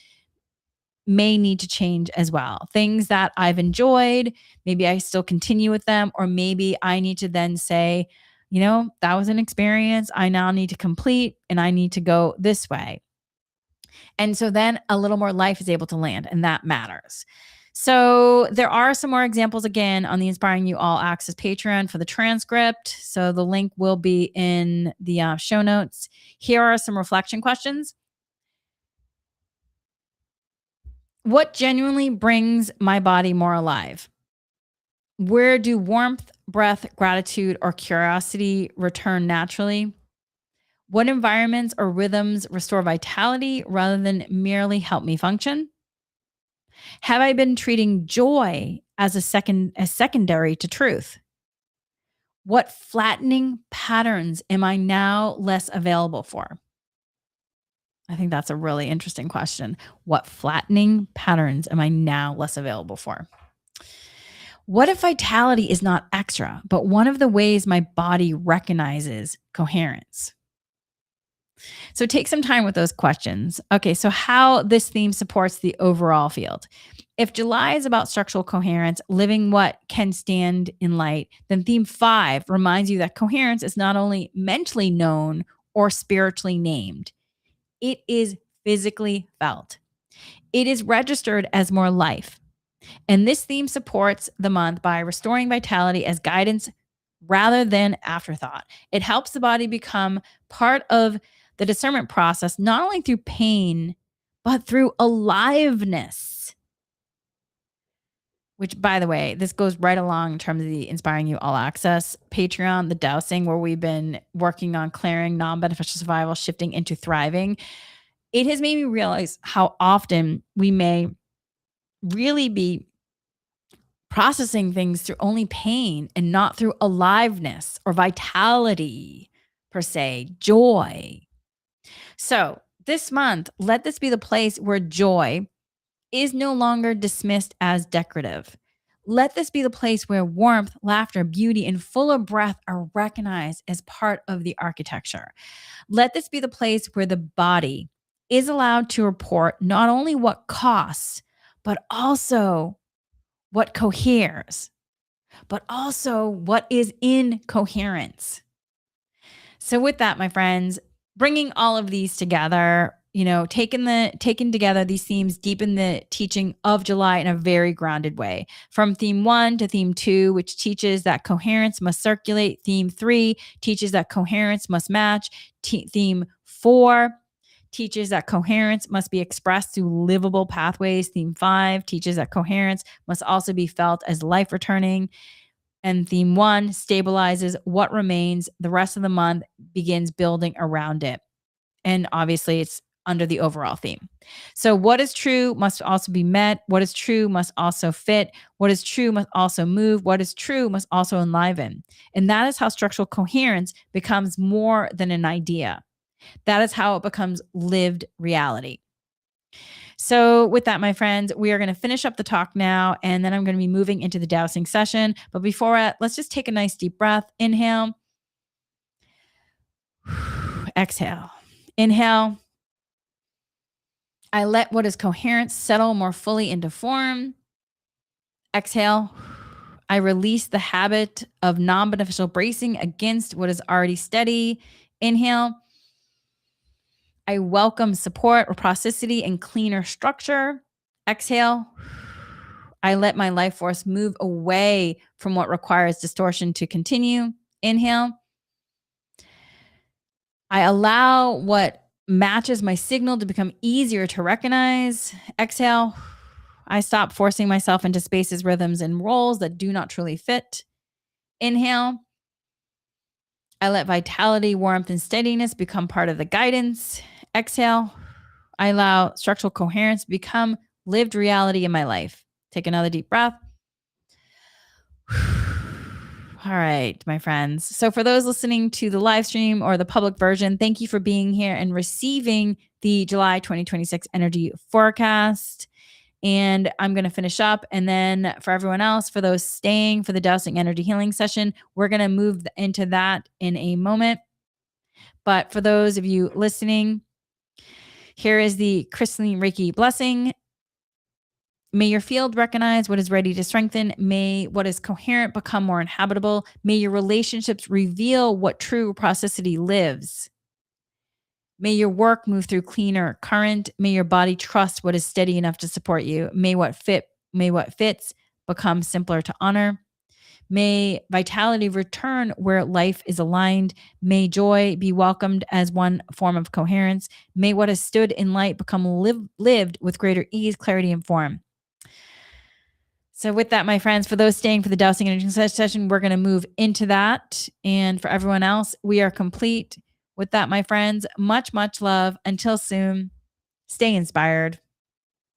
may need to change as well. Things that I've enjoyed, maybe I still continue with them, or maybe I need to then say, that was an experience I now need to complete, and I need to go this way. And so then a little more life is able to land, and that matters. So there are some more examples again on the Inspiring You All Access Patreon for the transcript. So the link will be in the show notes. Here are some reflection questions. What genuinely brings my body more alive? Where do warmth, breath, gratitude, or curiosity return naturally? What environments or rhythms restore vitality rather than merely help me function? Have I been treating joy as secondary to truth? What flattening patterns am I now less available for? I think that's a really interesting question. What flattening patterns am I now less available for? What if vitality is not extra, but one of the ways my body recognizes coherence? So take some time with those questions. Okay, so how this theme supports the overall field. If July is about structural coherence, living what can stand in light, then theme 5 reminds you that coherence is not only mentally known or spiritually named, it is physically felt. It is registered as more life. And this theme supports the month by restoring vitality as guidance rather than afterthought. It helps the body become part of the discernment process, not only through pain, but through aliveness. Which, by the way, this goes right along in terms of the Inspiring You All Access Patreon, the dowsing, where we've been working on clearing non-beneficial survival, shifting into thriving. It has made me realize how often we may really be processing things through only pain and not through aliveness or vitality per se, joy. So this month, let this be the place where joy is no longer dismissed as decorative. Let this be the place where warmth, laughter, beauty, and fuller breath are recognized as part of the architecture. Let this be the place where the body is allowed to report not only what costs, but also what coheres. but also what is in coherence. So with that, my friends, bringing all of these together, taking together these themes deepen the teaching of July in a very grounded way. From theme 1 to theme 2, which teaches that coherence must circulate. Theme 3 teaches that coherence must match. Theme 4 teaches that coherence must be expressed through livable pathways. Theme 5 teaches that coherence must also be felt as life returning. And theme 1 stabilizes what remains. The rest of the month begins building around it. And obviously, it's under the overall theme. So, what is true must also be met. What is true must also fit. What is true must also move. What is true must also enliven. And that is how structural coherence becomes more than an idea. That is how it becomes lived reality. So, with that, my friends, we are going to finish up the talk now, and then I'm going to be moving into the dowsing session. But before that, let's just take a nice deep breath. Inhale, exhale. Inhale. I let what is coherent settle more fully into form. Exhale. I release the habit of non-beneficial bracing against what is already steady. Inhale. I welcome support, reciprocity, and cleaner structure. Exhale. I let my life force move away from what requires distortion to continue. Inhale. I allow what matches my signal to become easier to recognize. Exhale. I stop forcing myself into spaces, rhythms, and roles that do not truly fit. Inhale. I let vitality, warmth, and steadiness become part of the guidance. Exhale. I allow structural coherence to become lived reality in my life. Take another deep breath. All right, my friends. So for those listening to the live stream or the public version, thank you for being here and receiving the July 2026 energy forecast. And I'm going to finish up. And then for everyone else, for those staying for the dowsing energy healing session, we're going to move into that in a moment. But for those of you listening, here is the crystalline Reiki blessing. May your field recognize what is ready to strengthen. May what is coherent become more inhabitable. May your relationships reveal what true reciprocity lives. May your work move through cleaner current. May your body trust what is steady enough to support you. May what fits become simpler to honor. May vitality return where life is aligned. May joy be welcomed as one form of coherence. May what has stood in light become lived with greater ease, clarity, and form. So with that, my friends, for those staying for the dowsing energy session, we're going to move into that. And for everyone else, we are complete. With that, my friends, much, much love. Until soon, stay inspired.